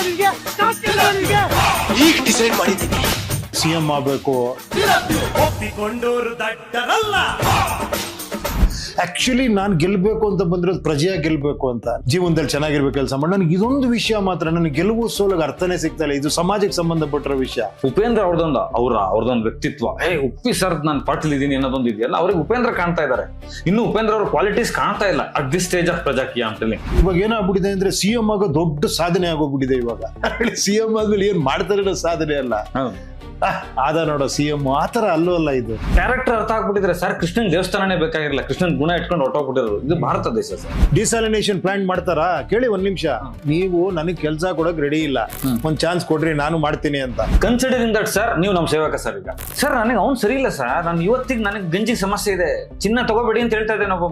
ಈಗ ಡಿಸೈಡ್ ಮಾಡಿದ್ದೀನಿ, ಸಿಎಂ ಆಗ್ಬೇಕು. ಒಪ್ಪಿಕೊಂಡೋರು ದಡ್ಡರಲ್ಲ. ಆಕ್ಚುಲಿ ನಾನು ಗೆಲ್ಬೇಕು ಅಂತ ಬಂದಿರೋದು ಪ್ರಜೆಯಾಗಿ ಗೆಲ್ಬೇಕು ಅಂತ, ಜೀವನದಲ್ಲಿ ಚೆನ್ನಾಗಿರ್ಬೇಕು ಕೆಲಸ ಮಾಡಿ. ನನಗೆ ಇದೊಂದು ವಿಷಯ ಮಾತ್ರ, ನನಗೆ ಗೆಲುವು ಸೋಲಿಗೆ ಅರ್ಥನೇ ಸಿಗ್ತಾ ಇಲ್ಲ. ಇದು ಸಮಾಜಕ್ಕೆ ಸಂಬಂಧಪಟ್ಟಿರೋ ವಿಷಯ. ಉಪೇಂದ್ರ ಅವ್ರದೊಂದು ವ್ಯಕ್ತಿತ್ವ, ಉಪ್ಪಿ ಸರ್ ನಾನು ಪಾಟೀಲ್ ಇದೀನಿ ಅನ್ನೋದೊಂದು ಇದೆಯಲ್ಲ, ಅವ್ರಿಗೆ ಉಪೇಂದ್ರ ಕಾಣ್ತಾ ಇದ್ದಾರೆ. ಇನ್ನು ಉಪೇಂದ್ರ ಅವ್ರ ಕ್ವಾಲಿಟೀಸ್ ಕಾಣ್ತಾ ಇಲ್ಲ at this stage of Prajaakeeya ಅಂತೇಳಿ. ಇವಾಗ ಏನಾಗ್ಬಿಟ್ಟಿದೆ ಅಂದ್ರೆ ಸಿಎಂ ಆಗೋ ದೊಡ್ಡ ಸಾಧನೆ ಆಗೋಗ್ಬಿಟ್ಟಿದೆ. ಇವಾಗ ಸಿಎಂ ಆದ್ಮೇಲೆ ಏನ್ ಮಾಡ್ತಾರೆ ಸಾಧನೆ ಅಲ್ಲ, ಆದ ನೋಡೋ ಸಿಎಂ ಆತರ ಅಲ್ಲೂ ಅಲ್ಲ. ಇದು ಕ್ಯಾರೆಕ್ಟರ್ ಅರ್ಥ ಆಗ್ಬಿಟ್ಟಿದ್ರೆ ಸರ್, ಕೃಷ್ಣನ್ ದೇವಸ್ಥಾನನೇ ಬೇಕಾಗಿರಲಿಲ್ಲ, ಕೃಷ್ಣನ್ ಗುಣ ಇಟ್ಕೊಂಡು ಹೊಟ್ಟೋಗ್ಬಿಟ್ಟಿರೋರು. ಇದು ಭಾರತ ದೇಶ ಸರ್. ಡಿಸಾಲಿನೇಷನ್ ಪ್ಲಾನ್ ಮಾಡ್ತಾರಾ ಕೇಳಿ ಒಂದ್ ನಿಮಿಷ. ನೀವು ನನಗೆ ಕೆಲಸ ಕೊಡಕ್ ರೆಡಿ ಇಲ್ಲ, ಒಂದ್ ಚಾನ್ಸ್ ಕೊಡ್ರಿ ನಾನು ಮಾಡ್ತೀನಿ ಅಂತ. ಕನ್ಸಿಡರಿಂಗ್ ದಟ್ ಸರ್, ನೀವು ನಮ್ ಸೇವಕ ಸರ್. ಈಗ ಸರ್ ನನಗೆ ಅವ್ನು ಸರಿ ಇಲ್ಲ ಸರ್, ನಾನು ಇವತ್ತಿಗೆ ನನಗೆ ಗಂಜಿ ಸಮಸ್ಯೆ ಇದೆ, ಚಿನ್ನ ತಗೋಬೇಡಿ ಅಂತ ಹೇಳ್ತಾ ಇದ್ದೇನೆ. ಒಬ್ಬ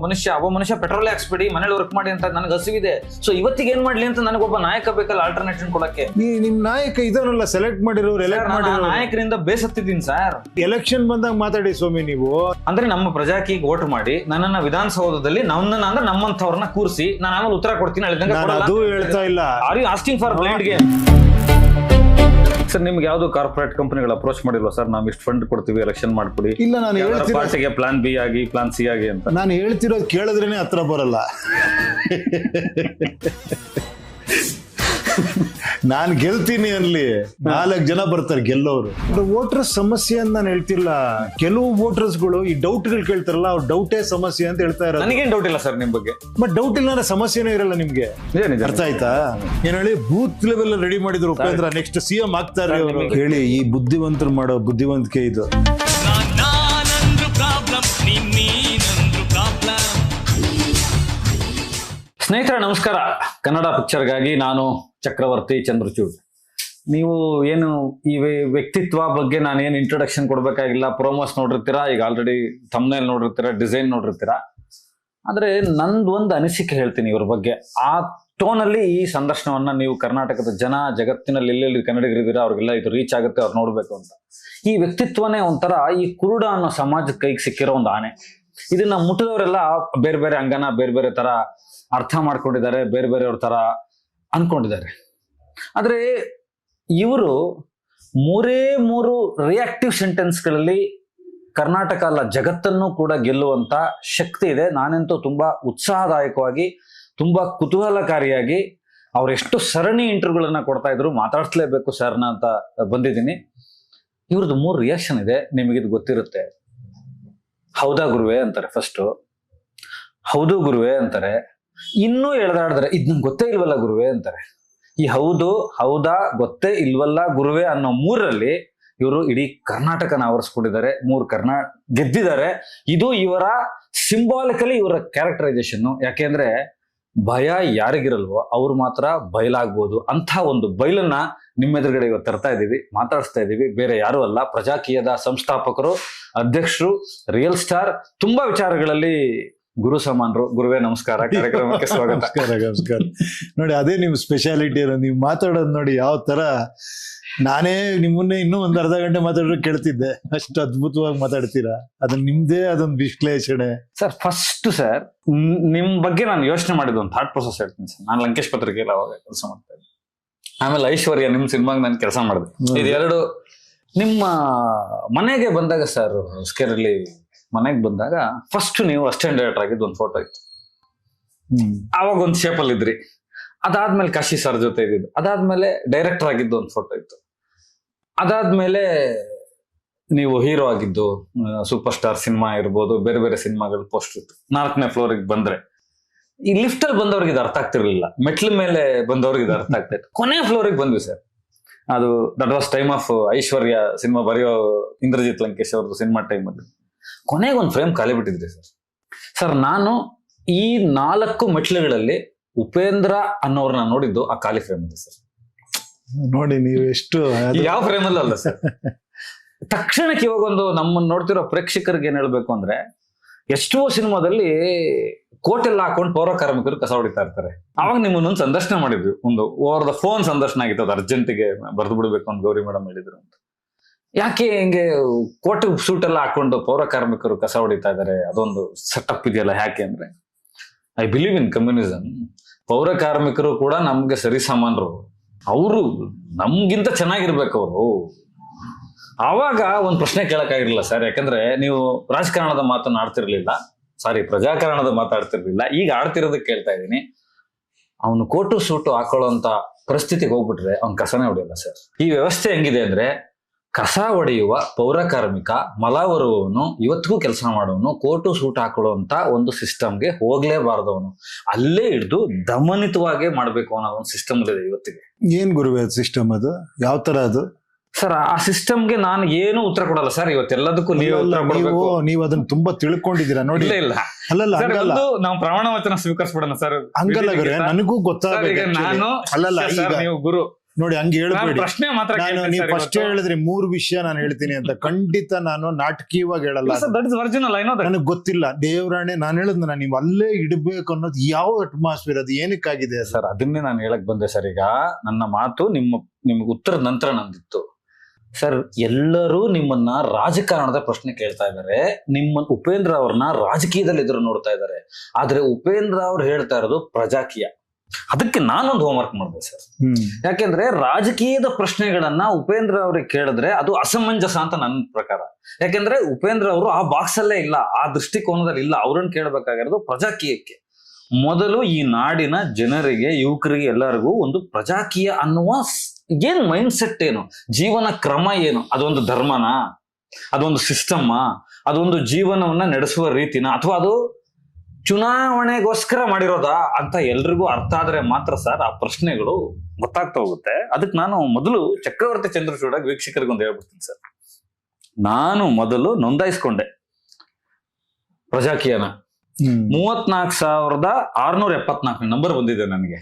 ಮನುಷ್ಯ ಪೆಟ್ರೋಲ್ ಹಾಕ್ಸ್ಬೇಡಿ, ಮನೇಲಿ ವರ್ಕ್ ಮಾಡಿ ಅಂತ ನನಗೆ ಹಸಿವಿದೆ. ಸೊ ಇವತ್ತಿಗೆ ಏನ್ ಮಾಡ್ಲಿ ಅಂತ ನನಗೊಬ್ಬ ನಾಯಕ ಬೇಕಲ್ಲ ಆಲ್ಟರ್ನೇಷನ್ ಕೊಡಕ್ಕೆ. ನಿಮ್ ನಾಯಕ ಇದನ್ನಲ್ಲ ಸೆಲೆಕ್ಟ್ ಮಾಡಿರೋರು, ಎಲೆಕ್ಟ್ ಮಾಡಿರೋ ನಾಯಕರಿಂದ ಬೇಸತ್ತಿದ್ದೀನಿ ಸರ್. ಎಲೆಕ್ಷನ್ ಬಂದಾಗ ಮಾತಾಡಿ ಸ್ವಾಮಿ ನೀವು. ಅಂದ್ರೆ ನಮ್ಮ ಪ್ರಜಾಕೀಯ ವೋಟ್ ಮಾಡಿ ನನ್ನನ್ನ ವಿಧಾನಸೌಧದಲ್ಲಿ ಅಂದ್ರೆ ನಮ್ಮಂಥವ್ರನ್ನ ಕೂರಿಸಿ ನಾನು ಆಮೇಲೆ ಉತ್ತರ ಕೊಡ್ತೀನಿ ಅದು ಹೇಳ್ತಾ ಇಲ್ಲ. Are you asking for blind game? Sir ನಿಮ್ಗೆ ಯಾವ್ದು ಕಾರ್ಪೊರೇಟ್ ಕಂಪನಿಗಳು ಅಪ್ರೋಚ್ ಮಾಡಿಲ್ವಾ ಸರ್, ನಾವು ಇಷ್ಟು ಫಂಡ್ ಕೊಡ್ತೀವಿ ಎಲೆಕ್ಷನ್ ಮಾಡ್ಕೊಡಿ? ಇಲ್ಲ, ನಾನು ಪಾರ್ಟಿಗೆ ಪ್ಲಾನ್ ಬಿ ಆಗಿ ಪ್ಲಾನ್ ಸಿ ಆಗಿ ಅಂತ ನಾನು ಹೇಳ್ತಿರೋದು ಕೇಳಿದ್ರೇನೆ ಹತ್ರ ಬರಲ್ಲ. ನಾನ್ ಗೆಲ್ತೀನಿ ಅನ್ಲಿ, 4 ಜನ ಬರ್ತಾರೆ ಗೆಲ್ಲೋರು. ವೋಟರ್ಸ್ ಸಮಸ್ಯೆ ಅಂತ ನಾನು ಹೇಳ್ತಿಲ್ಲ. ಕೆಲವು ವೋಟರ್ಸ್ಗಳು ಈ ಡೌಟ್ಗಳು ಕೇಳ್ತಾರಲ್ಲ, ಅವ್ರ ಡೌಟೇ ಸಮಸ್ಯೆ ಅಂತ ಹೇಳ್ತಾ ಇರೋದು. ನನಗೇನ್ ಡೌಟ್ ಇಲ್ಲ ಸರ್ ನಿಮ್ ಬಗ್ಗೆ. ಬಟ್ ಡೌಟ್ ಇಲ್ಲ ಅಂದ್ರೆ ಸಮಸ್ಯೆನೇ ಇರಲ್ಲ ನಿಮ್ಗೆ. ಅರ್ಥ ಆಯ್ತಾ? ಏನ್ ಹೇಳಿ, ಬೂತ್ ಲೆವೆಲ್ ರೆಡಿ ಮಾಡಿದ್ರು ಉಪೇಂದ್ರ, ನೆಕ್ಸ್ಟ್ ಸಿಎಂ ಆಗ್ತಾರೆ ಅವರು. ಹೇಳಿ, ಈ ಬುದ್ಧಿವಂತರು ಮಾಡೋ ಬುದ್ಧಿವಂತಿಕೆ ಇದು. ಸ್ನೇಹಿತರ ನಮಸ್ಕಾರ. ಕನ್ನಡ ಪಿಕ್ಚರ್ಗಾಗಿ ನಾನು ಚಕ್ರವರ್ತಿ ಚಂದ್ರಚೂಡ್. ನೀವು ಏನು ಈ ವ್ಯಕ್ತಿತ್ವ ಬಗ್ಗೆ ನಾನೇನು ಇಂಟ್ರೊಡಕ್ಷನ್ ಕೊಡ್ಬೇಕಾಗಿಲ್ಲ. ಪ್ರೋಮೋಸ್ ನೋಡಿರ್ತೀರಾ, ಈಗ ಆಲ್ರೆಡಿ ಥಂಬ್ನೇಲ್ ನೋಡಿರ್ತೀರಾ, ಡಿಸೈನ್ ನೋಡಿರ್ತೀರಾ. ಆದ್ರೆ ನಂದು ಒಂದು ಅನಿಸಿಕೆ ಹೇಳ್ತೀನಿ ಇವ್ರ ಬಗ್ಗೆ. ಆ ಟೋನಲ್ಲಿ ಈ ಸಂದರ್ಶನವನ್ನ ನೀವು ಕರ್ನಾಟಕದ ಜನ, ಜಗತ್ತಿನಲ್ಲಿ ಎಲ್ಲೆಲ್ಲಿ ಕನ್ನಡಿಗರಿದ್ದೀರಾ ಅವ್ರಿಗೆಲ್ಲ ಇದು ರೀಚ್ ಆಗುತ್ತೆ, ಅವ್ರು ನೋಡ್ಬೇಕು ಅಂತ. ಈ ವ್ಯಕ್ತಿತ್ವನೇ ಒಂಥರ ಈ ಕುರುಡ ಅನ್ನೋ ಸಮಾಜದ ಕೈಗೆ ಸಿಕ್ಕಿರೋ ಒಂದು ಆನೆ. ಇದನ್ನ ಮುಟ್ಟಿದವರೆಲ್ಲ ಬೇರೆ ಬೇರೆ ಅಂಗನ ಬೇರೆ ಬೇರೆ ತರ ಅರ್ಥ ಮಾಡ್ಕೊಂಡಿದ್ದಾರೆ, ಬೇರೆ ಬೇರೆಯವ್ರ ತರ ಅನ್ಕೊಂಡಿದ್ದಾರೆ. ಆದ್ರೆ ಇವರು 3 ರಿಯಾಕ್ಟಿವ್ ಸೆಂಟೆನ್ಸ್ಗಳಲ್ಲಿ ಕರ್ನಾಟಕ ಅಲ್ಲ ಜಗತ್ತನ್ನು ಕೂಡ ಗೆಲ್ಲುವಂತ ಶಕ್ತಿ ಇದೆ. ನಾನಂತೂ ತುಂಬಾ ಉತ್ಸಾಹದಾಯಕವಾಗಿ, ತುಂಬಾ ಕುತೂಹಲಕಾರಿಯಾಗಿ ಅವರೆಷ್ಟು ಸರಣಿ ಇಂಟರ್ವ್ಯೂಗಳನ್ನ ಕೊಡ್ತಾ ಇದ್ರು, ಮಾತಾಡ್ಸ್ಲೇಬೇಕು ಸರ್ನ ಅಂತ ಬಂದಿದ್ದೀನಿ. ಇವ್ರದ್ದು 3 ರಿಯಾಕ್ಷನ್ ಇದೆ, ನಿಮಗಿದು ಗೊತ್ತಿರುತ್ತೆ. ಹೌದಾ ಗುರುವೆ ಅಂತಾರೆ ಫಸ್ಟ್, ಹೌದು ಗುರುವೆ ಅಂತಾರೆ. ಇನ್ನೂ ಎಳೆದಾಡಿದ್ರೆ ಇದ್ ನಂಗೆ ಗೊತ್ತೇ ಇಲ್ವಲ್ಲ ಗುರುವೆ ಅಂತಾರೆ. ಈ ಹೌದಾ ಗೊತ್ತೇ ಇಲ್ವಲ್ಲ ಗುರುವೆ ಅನ್ನೋ 3ರಲ್ಲಿ ಇವರು ಇಡೀ ಕರ್ನಾಟಕನ ಆವರಿಸ್ಕೊಂಡಿದ್ದಾರೆ. 3 ಗೆದ್ದಿದ್ದಾರೆ. ಇದು ಇವರ ಸಿಂಬಾಲಿಕಲಿ ಇವರ ಕ್ಯಾರೆಕ್ಟರೈಸೇಷನ್. ಯಾಕೆಂದ್ರೆ ಭಯ ಯಾರಿಗಿರಲ್ವೋ ಅವ್ರು ಮಾತ್ರ ಬಯಲಾಗ್ಬೋದು. ಅಂಥ ಒಂದು ಬಯಲನ್ನ ನಿಮ್ಮೆದುರುಗಡೆ ಇವತ್ತು ತರ್ತಾ ಇದ್ದೀವಿ, ಮಾತಾಡಿಸ್ತಾ ಇದ್ದೀವಿ. ಬೇರೆ ಯಾರು ಅಲ್ಲ, ಪ್ರಜಾಕೀಯದ ಸಂಸ್ಥಾಪಕರು, ಅಧ್ಯಕ್ಷರು, ರಿಯಲ್ ಸ್ಟಾರ್, ತುಂಬಾ ವಿಚಾರಗಳಲ್ಲಿ ಗುರು ಸಮಾನರು. ಗುರುವೇ ನಮಸ್ಕಾರ, ಕಾರ್ಯಕ್ರಮಕ್ಕೆ ಸ್ವಾಗತ. ನಮಸ್ಕಾರ. ನೋಡಿ, ಅದೇ ನಿಮ್ ಸ್ಪೆಷಾಲಿಟಿ. ನೀವು ಮಾತಾಡೋದು ನೋಡಿ ಯಾವ ತರ. ನಾನೇ ನಿಮ್ಮನ್ನೇ ಇನ್ನೂ ಒಂದು ಅರ್ಧ ಗಂಟೆ ಮಾತಾಡೋಕೆ ಕೇಳ್ತಿದ್ದೆ, ಅಷ್ಟು ಅದ್ಭುತವಾಗಿ ಮಾತಾಡ್ತೀರಾ. ಅದನ್ನ ನಿಮ್ದೇ ಅದೊಂದು ವಿಶ್ಲೇಷಣೆ. ಸರ್ ಫಸ್ಟ್ ಸರ್ ನಿಮ್ ಬಗ್ಗೆ ನಾನು ಯೋಚನೆ ಮಾಡಿದ್ದು ಒಂದು ಥಾಟ್ ಪ್ರೊಸೆಸ್ ಹೇಳ್ತೀನಿ ಸರ್. ನಾನು ಲಂಕೇಶ್ ಪತ್ರಿಕೆಯಲ್ಲಿ ಅವಾಗ ಕೆಲಸ ಮಾಡ್ತಾ ಇದ್ದೆ. ಆಮೇಲೆ ಐಶ್ವರ್ಯ ನಿಮ್ ಸಿನಿಮಾಗೆ ನಾನು ಕೆಲಸ ಮಾಡಿದೆ. ಇದೆರಡು ನಿಮ್ಮ ಮನೆಗೆ ಬಂದಾಗ ಸರ್, ಸ್ಕೇರಲ್ಲಿ ಮನೆಗೆ ಬಂದಾಗ ಫಸ್ಟ್ ನೀವು ಅಸಿಸ್ಟೆಂಟ್ ಡೈರೆಕ್ಟರ್ ಆಗಿದ್ದು ಒಂದು ಫೋಟೋ ಇತ್ತು. ಅವಾಗ ಒಂದು ಶೇಪಲ್ಲಿ ಇದ್ರಿ. ಅದಾದ್ಮೇಲೆ ಕಾಶಿ ಸರ್ ಜೊತೆ ಇದ್ದಿದ್ದು. ಅದಾದ್ಮೇಲೆ ಡೈರೆಕ್ಟರ್ ಆಗಿದ್ದು ಒಂದು ಫೋಟೋ ಇತ್ತು. ಅದಾದ್ಮೇಲೆ ನೀವು ಹೀರೋ ಆಗಿದ್ದು, ಸೂಪರ್ ಸ್ಟಾರ್ ಸಿನಿಮಾ ಇರ್ಬೋದು, ಬೇರೆ ಬೇರೆ ಸಿನಿಮಾಗಳು ಪೋಸ್ಟ್ ಇತ್ತು. 4ನೇ ಫ್ಲೋರಿಗೆ ಬಂದ್ರೆ ಈ ಲಿಫ್ಟ್ ಅಲ್ಲಿ ಬಂದವ್ರಿಗೆ ಇದು ಅರ್ಥ ಆಗ್ತಿರ್ಲಿಲ್ಲ, ಮೆಟ್ಲ ಮೇಲೆ ಬಂದವ್ರಿಗೆ ಇದು ಅರ್ಥ ಆಗ್ತಾ ಇತ್ತು. ಕೊನೆ ಫ್ಲೋರಿಗೆ ಬಂದ್ವಿ ಸರ್. ಅದು that was time of Aishwarya cinema ಬರೆಯೋ ಇಂದ್ರಜಿತ್ ಲಂಕೇಶ್ ಅವ್ರದ್ದು ಸಿನಿಮಾ ಟೈಮಲ್ಲಿ. ಕೊನೆಗೆ ಒಂದು ಫ್ರೇಮ್ ಖಾಲಿ ಬಿಟ್ಟಿದ್ರಿ ಸರ್. ಸರ್ ನಾನು ಈ 4 ಮೆಟ್ಲುಗಳಲ್ಲಿ ಉಪೇಂದ್ರ ಅನ್ನೋರ್ನ ನೋಡಿದ್ದು ಆ ಖಾಲಿ ಫ್ರೇಮ್ ಇದೆ ಸರ್. ನೋಡಿ ನೀವು ಎಷ್ಟು ಯಾವ ಫ್ರೇಮ್ ಅಲ್ಲ ಸರ್. ತಕ್ಷಣಕ್ಕೆ ಇವಾಗ ಒಂದು ನಮ್ಮನ್ನು ನೋಡ್ತಿರೋ ಪ್ರೇಕ್ಷಕರಿಗೆ ಏನ್ ಹೇಳ್ಬೇಕು ಅಂದ್ರೆ, ಎಷ್ಟೋ ಸಿನಿಮಾದಲ್ಲಿ ಕೋಟ್ ಎಲ್ಲ ಹಾಕೊಂಡು ಪೌರ ಕಾರ್ಮಿಕರು ಕಸ ಹೊಡಿತಾ ಇರ್ತಾರೆ. ಅವಾಗ ನಿಮ್ಮನ್ನೊಂದು ಸಂದರ್ಶನ ಮಾಡಿದ್ವಿ, ಒಂದು ಓವರ್ ದ ಫೋನ್ ಸಂದರ್ಶನ ಆಗಿತ್ತು. ಅದು ಅರ್ಜೆಂಟಿಗೆ ಬರೆದು ಬಿಡ್ಬೇಕು ಅಂತ ಗೌರಿ ಮೇಡಮ್ ಹೇಳಿದ್ರು ಅಂತ. ಯಾಕೆ ಹಿಂಗೆ ಕೋಟ್ ಸೂಟ್ ಎಲ್ಲ ಹಾಕೊಂಡು ಪೌರ ಕಾರ್ಮಿಕರು ಕಸ ಹೊಡಿತಾ ಇದ್ದಾರೆ, ಅದೊಂದು ಸೆಟಪ್ ಇದೆಯಲ್ಲ ಯಾಕೆ ಅಂದ್ರೆ, ಐ ಬಿಲೀವ್ ಇನ್ ಕಮ್ಯುನಿಸಮ್. ಪೌರ ಕಾರ್ಮಿಕರು ಕೂಡ ನಮ್ಗೆ ಸರಿಸಮಾನರು. ಅವರು ನಮ್ಗಿಂತ ಚೆನ್ನಾಗಿರ್ಬೇಕು ಅವರು. ಆವಾಗ ಒಂದ್ ಪ್ರಶ್ನೆ ಕೇಳಕ್ಕಾಗಿರ್ಲಿಲ್ಲ ಸರ್, ಯಾಕಂದ್ರೆ ನೀವು ರಾಜಕಾರಣದ ಮಾತನ್ನ ಆಡ್ತಿರ್ಲಿಲ್ಲ, ಪ್ರಜಾಕರಣದ ಮಾತಾಡ್ತಿರ್ಲಿಲ್ಲ. ಈಗ ಆಡ್ತಿರೋದಕ್ಕೆ ಕೇಳ್ತಾ ಇದ್ದೀನಿ. ಅವನು ಕೋಟು ಸೂಟು ಹಾಕೊಳ್ಳೋಂತ ಪರಿಸ್ಥಿತಿಗೆ ಹೋಗ್ಬಿಟ್ರೆ ಅವ್ನ್ ಕಸನೇ ಹೊಡೆಯಲ್ಲ ಸರ್. ಈ ವ್ಯವಸ್ಥೆ ಹೆಂಗಿದೆ ಅಂದ್ರೆ, ಕಸ ಹೊಡೆಯುವ ಪೌರ ಕಾರ್ಮಿಕ, ಮಲ ಹೊರುವವನು, ಇವತ್ತಿಗೂ ಕೆಲಸ ಮಾಡೋನು, ಕೋಟು ಸೂಟ್ ಹಾಕೊಳ್ಳುವಂತ ಒಂದು ಸಿಸ್ಟಮ್ಗೆ ಹೋಗ್ಲೇಬಾರ್ದವನು, ಅಲ್ಲೇ ಹಿಡಿದು ದಮನಿತವಾಗಿ ಮಾಡ್ಬೇಕು ಅನ್ನೋ ಒಂದು ಸಿಸ್ಟಮ್ ಇದೆ ಇವತ್ತಿಗೆ. ಏನ್ ಗುರುವೆ ಸಿಸ್ಟಮ್ ಅದು? ಯಾವ ತರ ಅದು ಸರ್? ಆ ಸಿಸ್ಟಮ್ಗೆ ನಾನು ಏನು ಉತ್ತರ ಕೊಡಲ್ಲ ಸರ್. ಇವತ್ತೆಲ್ಲದಕ್ಕೂ ನೀವು ಉತ್ತರ ಕೊಡ್ಬೇಕು. ನೀವು ಅದನ್ನ ತುಂಬಾ ತಿಳ್ಕೊಂಡಿದ್ದೀರಾ ನೋಡಿ. ಇಲ್ಲ ಅಲ್ಲಲ್ಲ, ಹಂಗಲ್ಲ. ನಾವು ಪ್ರಮಾಣ ವಚನ ಸ್ವೀಕರಿಸ್ಬಿಡೋಣ ಸರ್. ಹಂಗಲ್ಲ ಗುರು, ನನಗೂ ಗೊತ್ತಾಗಬೇಕು. ನಾನು ಅಲ್ಲಲ್ಲ, ಈಗ ನೀವು ಗುರು ನೋಡಿ ಹಂಗೆ ಹೇಳ್ಬೇಡಿ. ಪ್ರಶ್ನೆ ಮಾತ್ರ ನೀವು ಫಸ್ಟ್ ಹೇಳಿದ್ರಿ 3 ವಿಷಯ ನಾನು ಹೇಳ್ತೀನಿ ಅಂತ. ಖಂಡಿತ ನಾನು ನಾಟಕೀಯವಾಗಿ ಹೇಳಲ್ಲ. ನನಗೆ ಗೊತ್ತಿಲ್ಲ, ದೇವರಾಣೆ ನಾನು ಹೇಳಿದ್ನ ನೀವು ಅಲ್ಲೇ ಇಡ್ಬೇಕು ಅನ್ನೋದು ಯಾವ ಅಟ್ಮಾಸ್ಫಿಯರ್, ಅದು ಏನಕ್ಕಾಗಿದೆ ಸರ್? ಅದನ್ನೇ ನಾನು ಹೇಳಕ್ ಬಂದೆ ಸರ್. ಈಗ ನನ್ನ ಮಾತು ನಿಮ್ಗೆ ಉತ್ತರದ ನಂತರ ನಂದಿತ್ತು ಸರ್. ಎಲ್ಲರೂ ನಿಮ್ಮನ್ನ ರಾಜಕಾರಣದ ಪ್ರಶ್ನೆ ಕೇಳ್ತಾ ಇದ್ದಾರೆ, ಉಪೇಂದ್ರ ಅವ್ರನ್ನ ರಾಜಕೀಯದಲ್ಲಿ ಎದುರು ನೋಡ್ತಾ ಇದ್ದಾರೆ. ಆದ್ರೆ ಉಪೇಂದ್ರ ಅವ್ರು ಹೇಳ್ತಾ ಇರೋದು ಪ್ರಜಾಕೀಯ. ಅದಕ್ಕೆ ನಾನೊಂದು ಹೋಮ್ವರ್ಕ್ ಮಾಡಿದೆ ಸರ್. ಯಾಕೆಂದ್ರೆ ರಾಜಕೀಯದ ಪ್ರಶ್ನೆಗಳನ್ನ ಉಪೇಂದ್ರ ಅವ್ರಿಗೆ ಕೇಳಿದ್ರೆ ಅದು ಅಸಮಂಜಸ ಅಂತ ನನ್ನ ಪ್ರಕಾರ. ಯಾಕೆಂದ್ರೆ ಉಪೇಂದ್ರ ಅವರು ಆ ಬಾಕ್ಸ್ ಅಲ್ಲೇ ಇಲ್ಲ, ಆ ದೃಷ್ಟಿಕೋನದಲ್ಲಿ ಇಲ್ಲ. ಅವ್ರನ್ನ ಕೇಳಬೇಕಾಗಿರೋದು ಪ್ರಜಾಕೀಯಕ್ಕೆ. ಮೊದಲು ಈ ನಾಡಿನ ಜನರಿಗೆ, ಯುವಕರಿಗೆ, ಎಲ್ಲರಿಗೂ ಒಂದು ಪ್ರಜಾಕೀಯ ಅನ್ನುವ ಏನ್ ಮೈಂಡ್ ಸೆಟ್ ಏನು, ಜೀವನ ಕ್ರಮ ಏನು, ಅದೊಂದು ಧರ್ಮನಾ, ಅದೊಂದು ಸಿಸ್ಟಮ್ಮ, ಅದೊಂದು ಜೀವನವನ್ನ ನಡೆಸುವ ರೀತಿನ, ಅಥವಾ ಅದು ಚುನಾವಣೆಗೋಸ್ಕರ ಮಾಡಿರೋದಾ ಅಂತ ಎಲ್ರಿಗೂ ಅರ್ಥ ಆದ್ರೆ ಮಾತ್ರ ಸರ್ ಆ ಪ್ರಶ್ನೆಗಳು ಗೊತ್ತಾಗ್ತಾ ಹೋಗುತ್ತೆ. ಅದಕ್ಕೆ ನಾನು ಮೊದಲು ಚಕ್ರವರ್ತಿ ಚಂದ್ರಚೂಡ್ ವೀಕ್ಷಕರಿಗೆ ಒಂದು ಹೇಳ್ಬಿಡ್ತೀನಿ ಸರ್. ನಾನು ಮೊದಲು ನೋಂದಾಯಿಸ್ಕೊಂಡೆ ಪ್ರಜಾಕೀಯನ. 34,674 ನಂಬರ್ ಬಂದಿದೆ ನನಗೆ.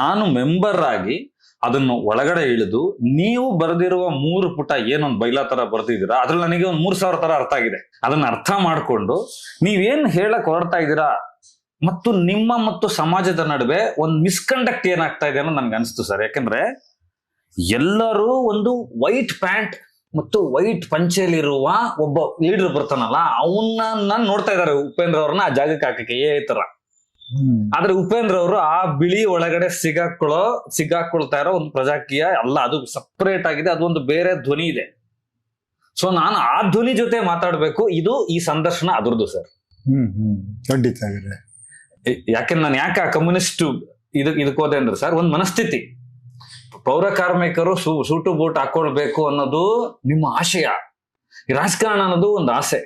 ನಾನು ಮೆಂಬರ್ ಆಗಿ ಅದನ್ನು ಒಳಗಡೆ ಇಳಿದು ನೀವು ಬರೆದಿರುವ 3 ಪುಟ ಏನೊಂದು ಬೈಲಾ ತರ ಬರ್ದಿದ್ದೀರಾ, ಅದ್ರಲ್ಲಿ ನನಗೆ ಒಂದು 3,000 ತರ ಅರ್ಥ ಆಗಿದೆ. ಅದನ್ನ ಅರ್ಥ ಮಾಡ್ಕೊಂಡು ನೀವೇನ್ ಹೇಳಕ್ ಹೊರಡ್ತಾ ಇದ್ದೀರಾ ಮತ್ತು ನಿಮ್ಮ ಮತ್ತು ಸಮಾಜದ ನಡುವೆ ಒಂದು ಮಿಸ್ಕಂಡಕ್ಟ್ ಏನಾಗ್ತಾ ಇದೆ ಅನ್ನೋ ನನ್ಗೆ ಅನಿಸ್ತು ಸರ್. ಯಾಕಂದ್ರೆ ಎಲ್ಲರೂ ಒಂದು ವೈಟ್ ಪ್ಯಾಂಟ್ ಮತ್ತು ವೈಟ್ ಪಂಚೆಯಲ್ಲಿರುವ ಒಬ್ಬ ಲೀಡರ್ ಬರ್ತಾನಲ್ಲ, ಅವನ್ನ ನೋಡ್ತಾ ಇದ್ದಾರೆ ಉಪೇಂದ್ರ ಅವ್ರನ್ನ ಆ ಜಾಗಕ್ಕೆ ಹಾಕಕ್ಕೆ ಈ ತರ. ಆದ್ರೆ ಉಪೇಂದ್ರ ಅವರು ಆ ಬಿಳಿ ಒಳಗಡೆ ಸಿಗಾಕೊಳ್ತಾ ಇರೋ ಒಂದು ಪ್ರಜಾಕೀಯ ಅಲ್ಲ, ಅದು ಸಪರೇಟ್ ಆಗಿದೆ, ಅದೊಂದು ಬೇರೆ ಧ್ವನಿ ಇದೆ. ಸೊ ನಾನು ಆ ಧ್ವನಿ ಜೊತೆ ಮಾತಾಡ್ಬೇಕು. ಇದು ಈ ಸಂದರ್ಶನ ಅದ್ರದ್ದು ಸರ್. ಖಂಡಿತ. ಯಾಕೆಂದ್ರೆ ನಾನು ಯಾಕೆ ಕಮ್ಯುನಿಸ್ಟ್ ಇದಕ್ಕೆ ಹೋದೆ ಅಂದ್ರೆ ಸರ್, ಒಂದ್ ಮನಸ್ಥಿತಿ, ಪೌರ ಕಾರ್ಮಿಕರು ಸೂಟು ಬೂಟ್ ಹಾಕೊಳ್ಬೇಕು ಅನ್ನೋದು ನಿಮ್ಮ ಆಶಯ, ಈ ರಾಜಕಾರಣ ಅನ್ನೋದು ಒಂದು ಆಸೆ.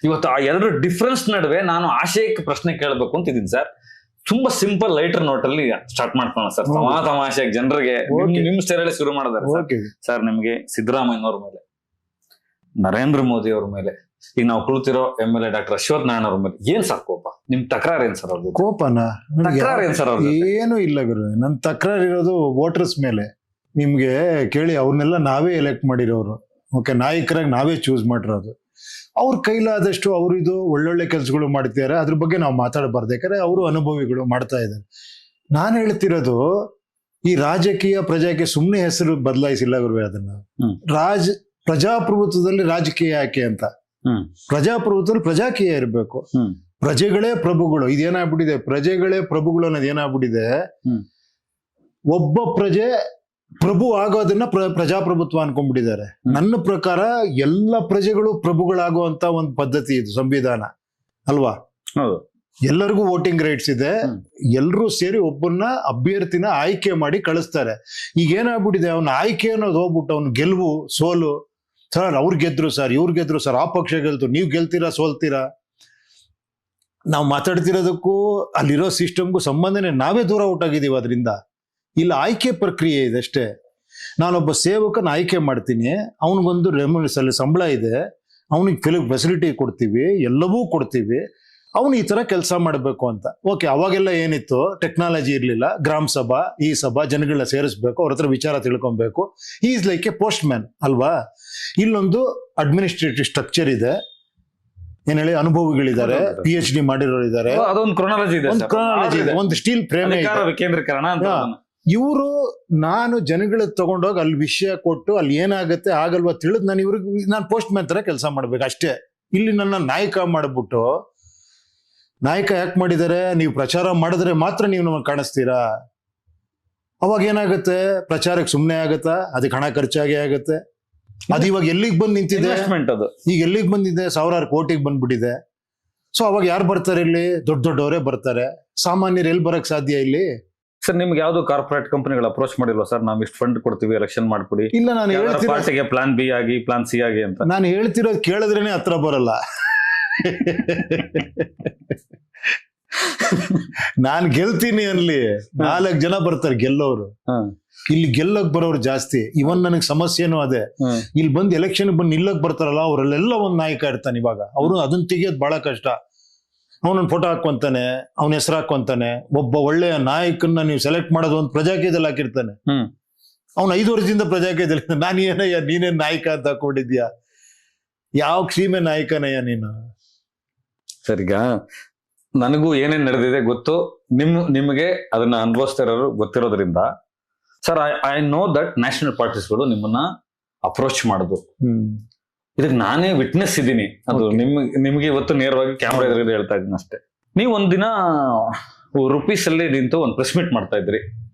ಇವತ್ತು ಆ ಎರಡು ಡಿಫ್ರೆನ್ಸ್ ನಡುವೆ ನಾನು ಆಶಯಕ್ಕೆ ಪ್ರಶ್ನೆ ಕೇಳಬೇಕು ಅಂತ ಇದೀನಿ ಸರ್. ತುಂಬಾ ಸಿಂಪಲ್ ಲೈಟರ್ ನೋಟ್ ಅಲ್ಲಿ ಸ್ಟಾರ್ಟ್ ಮಾಡ್ಕೊಳ್ಳೋಣ ಸರ್. ತಮಾಷೆ ಜನರಿಗೆ ನಿಮ್ ಸ್ಟೈಲಲ್ಲಿ ಶುರು ಮಾಡಿದಾರೆ ಸರ್. ನಿಮ್ಗೆ ಸಿದ್ದರಾಮಯ್ಯನವ್ರ ಮೇಲೆ, ನರೇಂದ್ರ ಮೋದಿ ಅವ್ರ ಮೇಲೆ, ಈಗ ನಾವು ಕುಳಿತಿರೋ MLA ಡಾಕ್ಟರ್ ಅಶ್ವಥ್ ನಾರಾಯಣ ಅವ್ರ ಮೇಲೆ ಏನ್ ಸರ್ ಕೋಪ? ನಿಮ್ ತಕರಾರು ಏನ್ ಸರ್? ಅವ್ರದ್ದು ಕೋಪನ ತಕರಾರು ಏನ್ ಸರ್? ಅವ್ರದ್ದು ಏನು ಇಲ್ಲ ಗುರು, ನನ್ ತಕರಾರು ಇರೋದು ವೋಟರ್ಸ್ ಮೇಲೆ. ನಿಮ್ಗೆ ಕೇಳಿ, ಅವ್ರನ್ನೆಲ್ಲ ನಾವೇ ಎಲೆಕ್ಟ್ ಮಾಡಿರೋರು, ಓಕೆ, ನಾಯಕರಾಗಿ ನಾವೇ ಚೂಸ್ ಮಾಡಿರೋದು. ಅವ್ರ ಕೈಲಾದಷ್ಟು ಅವ್ರು ಇದು ಒಳ್ಳೊಳ್ಳೆ ಕೆಲಸಗಳು ಮಾಡ್ತಿದ್ದಾರೆ, ಅದ್ರ ಬಗ್ಗೆ ನಾವು ಮಾತಾಡಬಾರ್ದು, ಯಾಕಂದ್ರೆ ಅವರು ಅನುಭವಿಗಳು ಮಾಡ್ತಾ ಇದ್ದಾರೆ. ನಾನು ಹೇಳ್ತಿರೋದು ಈ ರಾಜಕೀಯ ಪ್ರಜಾಕೀಯ ಸುಮ್ಮನೆ ಹೆಸರು ಬದಲಾಯಿಸಿಲ್ಲ ಗುರುವೆ. ಅದನ್ನ ಪ್ರಜಾಪ್ರಭುತ್ವದಲ್ಲಿ ರಾಜಕೀಯ ಯಾಕೆ ಅಂತ, ಪ್ರಜಾಪ್ರಭುತ್ವದಲ್ಲಿ ಪ್ರಜಾಕೀಯ ಇರಬೇಕು. ಪ್ರಜೆಗಳೇ ಪ್ರಭುಗಳು, ಇದೇನಾಗ್ಬಿಟ್ಟಿದೆ, ಪ್ರಜೆಗಳೇ ಪ್ರಭುಗಳು ಅನ್ನೋದು ಏನಾಗ್ಬಿಟ್ಟಿದೆ. ಒಬ್ಬ ಪ್ರಜೆ ಪ್ರಭು ಆಗೋದನ್ನ ಪ್ರಜಾಪ್ರಭುತ್ವ ಅನ್ಕೊಂಡ್ಬಿಟ್ಟಿದ್ದಾರೆ. ನನ್ನ ಪ್ರಕಾರ ಎಲ್ಲ ಪ್ರಜೆಗಳು ಪ್ರಭುಗಳಾಗುವಂತ ಒಂದು ಪದ್ಧತಿ ಇದು ಸಂವಿಧಾನ ಅಲ್ವಾ? ಎಲ್ಲರಿಗೂ ವೋಟಿಂಗ್ ರೈಟ್ಸ್ ಇದೆ. ಎಲ್ಲರೂ ಸೇರಿ ಒಬ್ಬನ್ನ ಅಭ್ಯರ್ಥಿನ ಆಯ್ಕೆ ಮಾಡಿ ಕಳಿಸ್ತಾರೆ. ಈಗ ಏನಾಗ್ಬಿಟ್ಟಿದೆ, ಅವನ ಆಯ್ಕೆ ಅನ್ನೋದು ಹೋಗ್ಬಿಟ್ಟು ಅವ್ನ ಗೆಲುವು ಸೋಲು, ಸರ್ ಅವ್ರು ಗೆದ್ರು ಸರ್, ಇವ್ರು ಗೆದ್ರು ಸರ್, ಆ ಪಕ್ಷ ಗೆಲ್ತು, ನೀವ್ ಗೆಲ್ತೀರಾ ಸೋಲ್ತೀರಾ. ನಾವು ಮಾತಾಡ್ತಿರೋದಕ್ಕೂ ಅಲ್ಲಿರೋ ಸಿಸ್ಟಮ್ಗೂ ಸಂಬಂಧನೇ, ನಾವೇ ದೂರ ಔಟಾಗಿದ್ದೀವಿ ಅದರಿಂದ. ಇಲ್ಲ, ಆಯ್ಕೆ ಪ್ರಕ್ರಿಯೆ ಇದೆ ಅಷ್ಟೇ. ನಾನೊಬ್ಬ ಸೇವಕನ ಆಯ್ಕೆ ಮಾಡ್ತೀನಿ, ಅವನಿಗೊಂದು ಸಂಬಳ ಇದೆ, ಅವನಿಗೆ ಫೆಸಿಲಿಟಿ ಕೊಡ್ತೀವಿ, ಎಲ್ಲವೂ ಕೊಡ್ತೀವಿ, ಅವನು ಈ ತರ ಕೆಲಸ ಮಾಡಬೇಕು ಅಂತ. ಓಕೆ, ಅವಾಗೆಲ್ಲ ಏನಿತ್ತು, ಟೆಕ್ನಾಲಜಿ ಇರಲಿಲ್ಲ, ಗ್ರಾಮ ಸಭಾ, ಈ ಸಭಾ, ಜನಗಳನ್ನ ಸೇರಿಸ್ಬೇಕು, ಅವ್ರ ಹತ್ರ ವಿಚಾರ ತಿಳ್ಕೊಬೇಕು. Is like A post man ಅಲ್ವಾ? ಇಲ್ಲೊಂದು ಅಡ್ಮಿನಿಸ್ಟ್ರೇಟಿವ್ ಸ್ಟ್ರಕ್ಚರ್ ಇದೆ, ಏನ್ ಹೇಳಿ, ಅನುಭವಿಗಳಿದ್ದಾರೆ, PhD ಮಾಡಿರೋರು ಇದ್ದಾರೆ, ಅದೊಂದು ಕ್ರೊನಾಲಜಿ ಇದೆ, ಒಂದು ಸ್ಟೀಲ್ ಫ್ರೇಮ್ ವಿಕೇಂದ್ರೀಕರಣ. ಇವರು ನಾನು ಜನಗಳಿಗೆ ತಗೊಂಡೋಗಿ ಅಲ್ಲಿ ವಿಷಯ ಕೊಟ್ಟು ಅಲ್ಲಿ ಏನಾಗುತ್ತೆ ಆಗಲ್ವಾ ತಿಳಿದ್ ನಾನು ಇವ್ರಿಗೆ ನಾನು ಪೋಸ್ಟ್ ಮ್ಯಾನ್ ತರ ಕೆಲಸ ಮಾಡ್ಬೇಕು ಅಷ್ಟೇ. ಇಲ್ಲಿ ನನ್ನ ನಾಯಕ ಮಾಡ್ಬಿಟ್ಟು, ನಾಯಕ ಯಾಕೆ ಮಾಡಿದ್ದಾರೆ, ನೀವು ಪ್ರಚಾರ ಮಾಡಿದ್ರೆ ಮಾತ್ರ ನೀವು ನಮಗೆ ಕಾಣಿಸ್ತೀರಾ, ಅವಾಗ ಏನಾಗುತ್ತೆ, ಪ್ರಚಾರಕ್ಕೆ ಸುಮ್ಮನೆ ಆಗತ್ತಾ, ಅದಕ್ಕೆ ಹಣ ಖರ್ಚಾಗೇ ಆಗುತ್ತೆ. ಅದು ಇವಾಗ ಎಲ್ಲಿಗೆ ಬಂದು ನಿಂತಿದೆ, ಇನ್ವೆಸ್ಟ್ಮೆಂಟ್ ಅದು ಈಗ ಎಲ್ಲಿಗೆ ಬಂದಿದೆ, ಸಾವಿರಾರು ಕೋಟಿಗೆ ಬಂದ್ಬಿಟ್ಟಿದೆ. ಸೊ ಅವಾಗ ಯಾರು ಬರ್ತಾರೆ ಇಲ್ಲಿ? ದೊಡ್ಡವರೇ ಬರ್ತಾರೆ. ಸಾಮಾನ್ಯರು ಎಲ್ಲಿ ಬರಕ್ ಸಾಧ್ಯ ಇಲ್ಲಿ? ಸರ್ ನಿಮ್ಗೆ ಯಾವ್ದು ಕಾರ್ಪೊರೇಟ್ ಕಂಪನಿಗಳು ಅಪ್ರೋಚ್ ಮಾಡಿಲ್ವಾ ಸರ್, ನಾವ್ ಇಷ್ಟು ಫಂಡ್ ಕೊಡ್ತೀವಿ ಎಲೆಕ್ಷನ್ ಮಾಡ್ಬಿಡಿ, ಇಲ್ಲ, ನಾನು ಹೇಳ್ತಿರೋ ಪಾರ್ಟಿಗೆ ಪ್ಲಾನ್ ಬಿ ಆಗಿ ಪ್ಲಾನ್ ಸಿ ಆಗಿ ಅಂತ? ನಾನು ಹೇಳ್ತಿರೋದು ಕೇಳಿದ್ರೇನೆ ಹತ್ರ ಬರಲ್ಲ. ನಾನ್ ಗೆಲ್ತೀನಿ ಅನ್ಲಿ, 4 ಜನ ಬರ್ತಾರೆ ಗೆಲ್ಲೋರು. ಇಲ್ಲಿ ಗೆಲ್ಲಕ್ ಬರೋರು ಜಾಸ್ತಿ. ಇವನ್ ನನಗ್ ಸಮಸ್ಯೆನೂ ಅದೇ. ಇಲ್ಲಿ ಬಂದು ಎಲೆಕ್ಷನ್ ಬಂದು ನಿಲ್ಲಕ್ ಬರ್ತಾರಲ್ಲ, ಅವರಲ್ಲೆಲ್ಲ ಒಂದ್ ನಾಯಕ ಇರ್ತಾನೆ. ಇವಾಗ ಅವ್ರು ಅದನ್ನ ತೆಗಿಯೋದು ಬಹಳ ಕಷ್ಟ. ಅವನನ್ನ ಫೋಟೋ ಹಾಕೊಂತಾನೆ, ಅವನ ಹೆಸರು ಹಾಕೊಂತಾನೆ. ಒಬ್ಬ ಒಳ್ಳೆಯ ನಾಯಕನ್ನ ನೀವು ಸೆಲೆಕ್ಟ್ ಮಾಡೋದು ಒಂದು ಪ್ರಜಾಕೀಯದಲ್ಲಿ ಹಾಕಿರ್ತಾನೆ. ಅವ್ನು 5 ವರ್ಷದಿಂದ ಪ್ರಜಾಕೀಯದಲ್ಲಿ. ನಾನು ಏನಯ್ಯ ನೀನೇನ್ ನಾಯಕ ಅಂತ ಹಾಕೊಂಡಿದ್ಯಾ? ಯಾವ ಕ್ಷೀಮೆ ನಾಯಕನಯ್ಯ ನೀನು? ಸರಿಗ ನನಗೂ ಏನೇನ್ ನಡೆದಿದೆ ಗೊತ್ತು, ನಿಮಗೆ ಅದನ್ನ ಅನುಭವಿಸ್ತಾ ಇರೋರು ಗೊತ್ತಿರೋದ್ರಿಂದ sir, I know that national ಪಾರ್ಟೀಸ್ಗಳು ನಿಮ್ಮನ್ನ ಅಪ್ರೋಚ್ ಮಾಡುದು, ಇದಕ್ಕೆ ನಾನೇ ವಿಟ್ನೆಸ್ ಇದ್ದೀನಿ. ಅದು ನಿಮ್ಗೆ ಇವತ್ತು ನೇರವಾಗಿ ಕ್ಯಾಮ್ರಾ ಎದುರಿಗೆ ಹೇಳ್ತಾ ಇದ್ದೀನಿ ಅಷ್ಟೇ. ನೀವು ಒಂದಿನ ರುಪೀಸ್ ಅಲ್ಲಿ ನಿಂತು ಒಂದು ಪ್ರೆಸ್ ಮೀಟ್ ಮಾಡ್ತಾ ಇದ್ರಿ,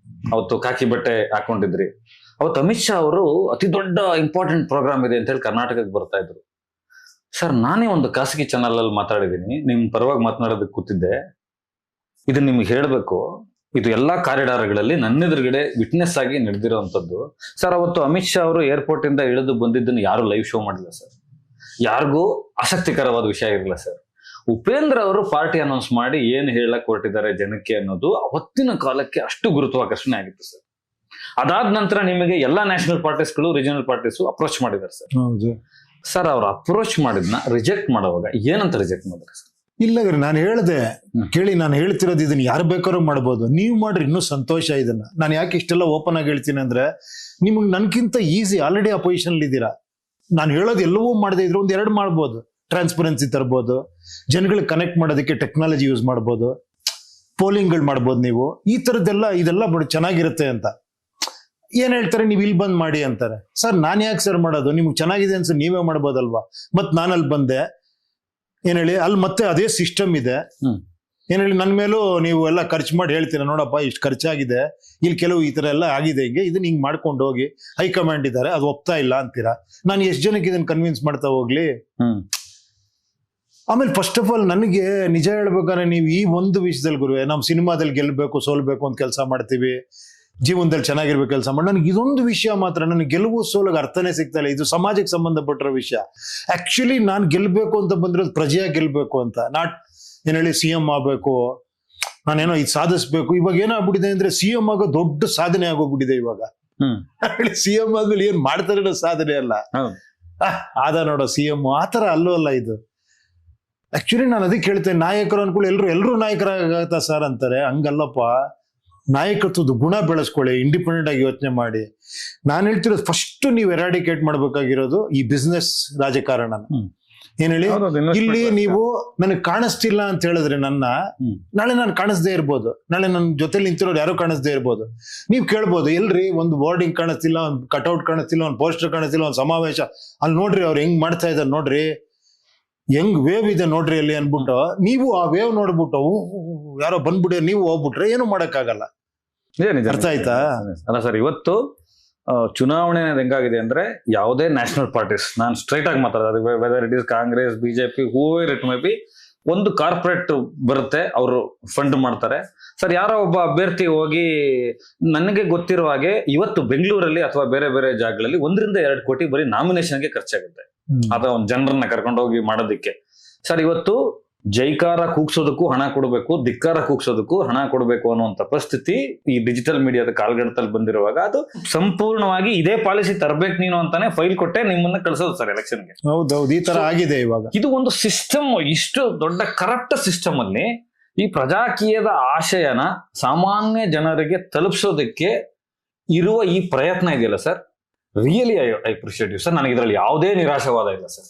ಅವತ್ತು ಕಾಕಿ ಬಟ್ಟೆ ಹಾಕೊಂಡಿದ್ರಿ. ಅವತ್ತು ಅಮಿತ್ ಶಾ ಅವರು ಅತಿ ದೊಡ್ಡ ಇಂಪಾರ್ಟೆಂಟ್ ಪ್ರೋಗ್ರಾಮ್ ಇದೆ ಅಂತ ಹೇಳಿ ಕರ್ನಾಟಕಕ್ಕೆ ಬರ್ತಾ ಇದ್ರು. ಸರ್ ನಾನೇ ಒಂದು ಖಾಸಗಿ ಚಾನಲ್ ಅಲ್ಲಿ ಮಾತಾಡಿದ್ದೀನಿ, ನಿಮ್ ಪರವಾಗಿ ಮಾತನಾಡೋದಕ್ಕೆ ಕೂತಿದ್ದೆ. ಇದು ನಿಮ್ಗೆ ಹೇಳ್ಬೇಕು, ಇದು ಎಲ್ಲಾ ಕಾರಿಡಾರ್ಗಳಲ್ಲಿ ನನ್ನೆದುರುಗಡೆ ವಿಟ್ನೆಸ್ ಆಗಿ ನಡೆದಿರುವಂತದ್ದು. ಸರ್ ಅವತ್ತು ಅಮಿತ್ ಶಾ ಅವರು ಏರ್ಪೋರ್ಟ್ ಇಂದ ಇಳಿದು ಬಂದಿದ್ದನ್ನು ಯಾರು ಲೈವ್ ಶೋ ಮಾಡಿಲ್ಲ ಸರ್, ಯಾರಿಗೂ ಆಸಕ್ತಿಕರವಾದ ವಿಷಯ ಇರಲಿಲ್ಲ ಸರ್. ಉಪೇಂದ್ರ ಅವರು ಪಾರ್ಟಿ ಅನೌನ್ಸ್ ಮಾಡಿ ಏನ್ ಹೇಳಕ್ ಹೊರಟಿದ್ದಾರೆ ಜನಕ್ಕೆ ಅನ್ನೋದು ಅವತ್ತಿನ ಕಾಲಕ್ಕೆ ಅಷ್ಟು ಗುರುತ್ವಾಕರ್ಷಣೆ ಆಗಿತ್ತು ಸರ್. ಅದಾದ ನಂತರ ನಿಮಗೆ ಎಲ್ಲಾ ನ್ಯಾಷನಲ್ ಪಾರ್ಟೀಸ್ಗಳು, ರೀಜನಲ್ ಪಾರ್ಟೀಸ್ ಅಪ್ರೋಚ್ ಮಾಡಿದ್ದಾರೆ ಸರ್. ಸರ್ ಅವ್ರು ಅಪ್ರೋಚ್ ಮಾಡಿದ್ನ ರಿಜೆಕ್ಟ್ ಮಾಡುವಾಗ ಏನಂತ ರಿಜೆಕ್ಟ್ ಮಾಡಿದ್ರೆ ಸರ್? ಇಲ್ಲ ನಾನು ಹೇಳ್ದೆ ಕೇಳಿ, ನಾನು ಹೇಳ್ತಿರೋದು ಇದನ್ನ ಯಾರು ಬೇಕಾದ್ರೂ ಮಾಡ್ಬೋದು, ನೀವು ಮಾಡ್ರಿ ಇನ್ನೂ ಸಂತೋಷ. ಇದನ್ನ ನಾನು ಯಾಕೆ ಇಷ್ಟೆಲ್ಲ ಓಪನ್ ಆಗಿ ಹೇಳ್ತೀನಿ ಅಂದ್ರೆ, ನಿಮ್ಗೆ ನನ್ಕಿಂತ ಈಸಿ, ಆಲ್ರೆಡಿ ಆ ಪೊಸಿಷನ್ ಇದ್ದೀರಾ. ನಾನು ಹೇಳೋದು ಎಲ್ಲವೂ ಮಾಡದೇ ಇದ್ರು 1-2 ಮಾಡ್ಬೋದು. ಟ್ರಾನ್ಸ್ಪರೆನ್ಸಿ ತರ್ಬೋದು, ಜನಗಳಿಗೆ ಕನೆಕ್ಟ್ ಮಾಡೋದಕ್ಕೆ ಟೆಕ್ನಾಲಜಿ ಯೂಸ್ ಮಾಡ್ಬೋದು, ಪೋಲಿಂಗ್ಗಳು ಮಾಡ್ಬೋದು. ನೀವು ಈ ತರದ್ದೆಲ್ಲ ಇದೆಲ್ಲ ಚೆನ್ನಾಗಿರುತ್ತೆ ಅಂತ ಏನ್ ಹೇಳ್ತಾರೆ, ನೀವು ಇಲ್ಲಿ ಬಂದ್ ಮಾಡಿ ಅಂತಾರೆ. ಸರ್ ನಾನು ಯಾಕೆ ಸರ್ ಮಾಡೋದು? ನಿಮ್ಗೆ ಚೆನ್ನಾಗಿದೆ ಅನ್ಸ ನೀವೇ ಮಾಡ್ಬೋದಲ್ವಾ? ಮತ್ ನಾನು ಅಲ್ಲಿ ಬಂದೆ ಏನ್ ಹೇಳಿ, ಅಲ್ಲಿ ಮತ್ತೆ ಅದೇ ಸಿಸ್ಟಮ್ ಇದೆ. ಏನ್ ಹೇಳಿ, ನನ್ ಮೇಲೂ ನೀವು ಎಲ್ಲ ಖರ್ಚು ಮಾಡಿ ಹೇಳ್ತೀರಾ, ನೋಡಪ್ಪ ಇಷ್ಟು ಖರ್ಚಾಗಿದೆ, ಇಲ್ಲಿ ಕೆಲವು ಈ ತರ ಎಲ್ಲ ಆಗಿದೆ, ಹಿಂಗೆ ಇದನ್ನ ಹಿಂಗ್ ಮಾಡ್ಕೊಂಡು ಹೋಗಿ, ಹೈಕಮಾಂಡ್ ಇದ್ದಾರೆ ಅದು ಒಪ್ತಾ ಇಲ್ಲ ಅಂತೀರಾ. ನಾನು ಎಷ್ಟು ಜನಕ್ಕೆ ಇದನ್ನ ಕನ್ವಿನ್ಸ್ ಮಾಡ್ತಾ ಹೋಗ್ಲಿ? ಆಮೇಲೆ ಫಸ್ಟ್ ಆಫ್ ಆಲ್ ನನಗೆ ನಿಜ ಹೇಳ್ಬೇಕಾದ್ರೆ, ನೀವು ಈ ಒಂದು ವಿಷಯದಲ್ಲಿ ಗುರುವೆ, ನಾವು ಸಿನಿಮಾದಲ್ಲಿ ಗೆಲ್ಬೇಕು ಸೋಲ್ಬೇಕು ಅಂತ ಕೆಲಸ ಮಾಡ್ತೀವಿ, ಜೀವನದಲ್ಲಿ ಚೆನ್ನಾಗಿರ್ಬೇಕು ಕೆಲಸ ಮಾಡಿ. ನನಗೆ ಇದೊಂದು ವಿಷಯ ಮಾತ್ರ, ನನಗೆ ಗೆಲುವು ಸೋಲಿಗೆ ಅರ್ಥನೇ ಸಿಗ್ತಾ ಇಲ್ಲ. ಇದು ಸಮಾಜಕ್ಕೆ ಸಂಬಂಧಪಟ್ಟಿರೋ ವಿಷಯ. ಆಕ್ಚುಲಿ ನಾನು ಗೆಲ್ಬೇಕು ಅಂತ ಬಂದಿರೋದು ಪ್ರಜೆಯಾಗಿ ಗೆಲ್ಬೇಕು ಅಂತ, ನಾಟ್ ಏನ್ ಹೇಳಿ CM ಆಗ್ಬೇಕು, ನಾನೇನೋ ಇದು ಸಾಧಿಸ್ಬೇಕು. ಇವಾಗ ಏನಾಗ್ಬಿಟ್ಟಿದೆ ಅಂದ್ರೆ, CM ಆಗೋ ದೊಡ್ಡ ಸಾಧನೆ ಆಗೋಗ್ಬಿಟ್ಟಿದೆ ಇವಾಗ. CM ಆದ್ಮೇಲೆ ಏನ್ ಮಾಡ್ತಾರೆ ಸಾಧನೆ ಅಲ್ಲ, ಆದ ನೋಡೋ CM ಆತರ ಅಲ್ಲೂ ಅಲ್ಲ ಇದು. ಆಕ್ಚುಲಿ ನಾನು ಅದಕ್ಕೆ ಹೇಳ್ತೇನೆ, ನಾಯಕರು ಅನ್ಕೊಳ್ಳಿ, ಎಲ್ರು ನಾಯಕರಾಗತ್ತಾ ಸರ್ ಅಂತಾರೆ. ಹಂಗಲ್ಲಪ್ಪ, ನಾಯಕತ್ವದ ಗುಣ ಬೆಳೆಸ್ಕೊಳ್ಳಿ, ಇಂಡಿಪೆಂಡೆಂಟ್ ಆಗಿ ಯೋಚನೆ ಮಾಡಿ. ನಾನು ಹೇಳ್ತಿರೋದು ಫಸ್ಟ್ ನೀವು ಎರಾಡಿಕೇಟ್ ಮಾಡ್ಬೇಕಾಗಿರೋದು ಈ ಬಿಸ್ನೆಸ್ ರಾಜಕಾರಣನ. ಏನ್ ಹೇಳಿ, ಇಲ್ಲಿ ನೀವು ನನಗೆ ಕಾಣಿಸ್ತಿಲ್ಲ ಅಂತ ಹೇಳಿದ್ರೆ ನಾಳೆ ನಾನು ಕಾಣಿಸ್ದೇ ಇರ್ಬೋದು, ನಾಳೆ ನನ್ನ ಜೊತೆಲಿ ನಿಂತಿರೋರು ಯಾರು ಕಾಣಿಸ್ದೇ ಇರ್ಬೋದು. ನೀವ್ ಕೇಳ್ಬೋದು, ಎಲ್ರಿ ಒಂದು ಬೋರ್ಡಿಂಗ್ ಕಾಣಿಸ್ತಿಲ್ಲ, ಒಂದು ಕಟ್ಔಟ್ ಕಾಣಿಸ್ತಿಲ್ಲ, ಒಂದು ಪೋಸ್ಟರ್ ಕಾಣಿಸ್ತಿಲ್ಲ, ಒಂದು ಸಮಾವೇಶ ಅಲ್ಲಿ ನೋಡ್ರಿ ಅವ್ರು ಹೆಂಗ್ ಮಾಡ್ತಾ ಇದ್ದಾರೆ ನೋಡ್ರಿ, ಹೆಂಗ್ ವೇವ್ ಇದೆ ನೋಡ್ರಿ ಅಲ್ಲಿ ಅನ್ಬಿಟ್ಟು, ನೀವು ಆ ವೇವ್ ನೋಡ್ಬಿಟ್ಟು ಯಾರೋ ಬಂದ್ಬಿಡಿ ನೀವು ಹೋಗ್ಬಿಟ್ರೆ ಏನು ಮಾಡಕ್ಕಾಗಲ್ಲ. ಅರ್ಥ ಆಯ್ತಾ? ಅಲ್ಲ ಸರ್, ಇವತ್ತು ಚುನಾವಣೆ ಹೆಂಗಾಗಿದೆ ಅಂದ್ರೆ, ಯಾವುದೇ ನ್ಯಾಷನಲ್ ಪಾರ್ಟೀಸ್, ನಾನು ಸ್ಟ್ರೈಟ್ ಆಗಿ ಮಾತಾಡೋದು, whether it is Congress, BJP, whoever it may be, ಒಂದು ಕಾರ್ಪೊರೇಟ್ ಬರುತ್ತೆ, ಅವರು ಫಂಡ್ ಮಾಡ್ತಾರೆ. ಸರ್ ಯಾರೋ ಒಬ್ಬ ಅಭ್ಯರ್ಥಿ ಹೋಗಿ, ನನಗೆ ಗೊತ್ತಿರೋ ಹಾಗೆ ಇವತ್ತು ಬೆಂಗಳೂರಲ್ಲಿ ಅಥವಾ ಬೇರೆ ಬೇರೆ ಜಾಗಗಳಲ್ಲಿ 1-2 ಕೋಟಿ ಬರೀ ನಾಮಿನೇಷನ್ಗೆ ಖರ್ಚಾಗುತ್ತೆ. ಅದ ಒಂದು ಜನರನ್ನ ಕರ್ಕೊಂಡು ಹೋಗಿ ಮಾಡೋದಿಕ್ಕೆ. ಸರ್ ಇವತ್ತು ಜೈಕಾರ ಕೂಗ್ಸೋದಕ್ಕೂ ಹಣ ಕೊಡಬೇಕು, ಧಿಕ್ಕಾರ ಕೂಗ್ಸೋದಕ್ಕೂ ಹಣ ಕೊಡಬೇಕು ಅನ್ನುವಂತ ಪರಿಸ್ಥಿತಿ ಈ ಡಿಜಿಟಲ್ ಮೀಡಿಯಾದ ಕಾಲ್ಗಡತಲ್ಲಿ ಬಂದಿರುವಾಗ, ಅದು ಸಂಪೂರ್ಣವಾಗಿ ಇದೇ ಪಾಲಿಸಿ ತರಬೇಕು ನೀನು ಅಂತಾನೆ ಫೈಲ್ ಕೊಟ್ಟೆ ನಿಮ್ಮನ್ನ ಕಳಿಸೋದು ಸರ್ ಎಲೆಕ್ಷನ್ಗೆ. ಹೌದೌದು, ಈ ತರ ಆಗಿದೆ ಇವಾಗ. ಇದು ಒಂದು ಸಿಸ್ಟಮ್, ಇಷ್ಟು ದೊಡ್ಡ ಕರಪ್ಟ್ ಸಿಸ್ಟಮ್ ಅಲ್ಲಿ ಈ ಪ್ರಜಾಕೀಯದ ಆಶಯನ ಸಾಮಾನ್ಯ ಜನರಿಗೆ ತಲುಪಿಸೋದಕ್ಕೆ ಇರುವ ಈ ಪ್ರಯತ್ನ ಇದೆಯಲ್ಲ sir, really I appreciate you sir. ನನಗೆ ಇದರಲ್ಲಿ ಯಾವುದೇ ನಿರಾಶವಾದ ಇಲ್ಲ ಸರ್.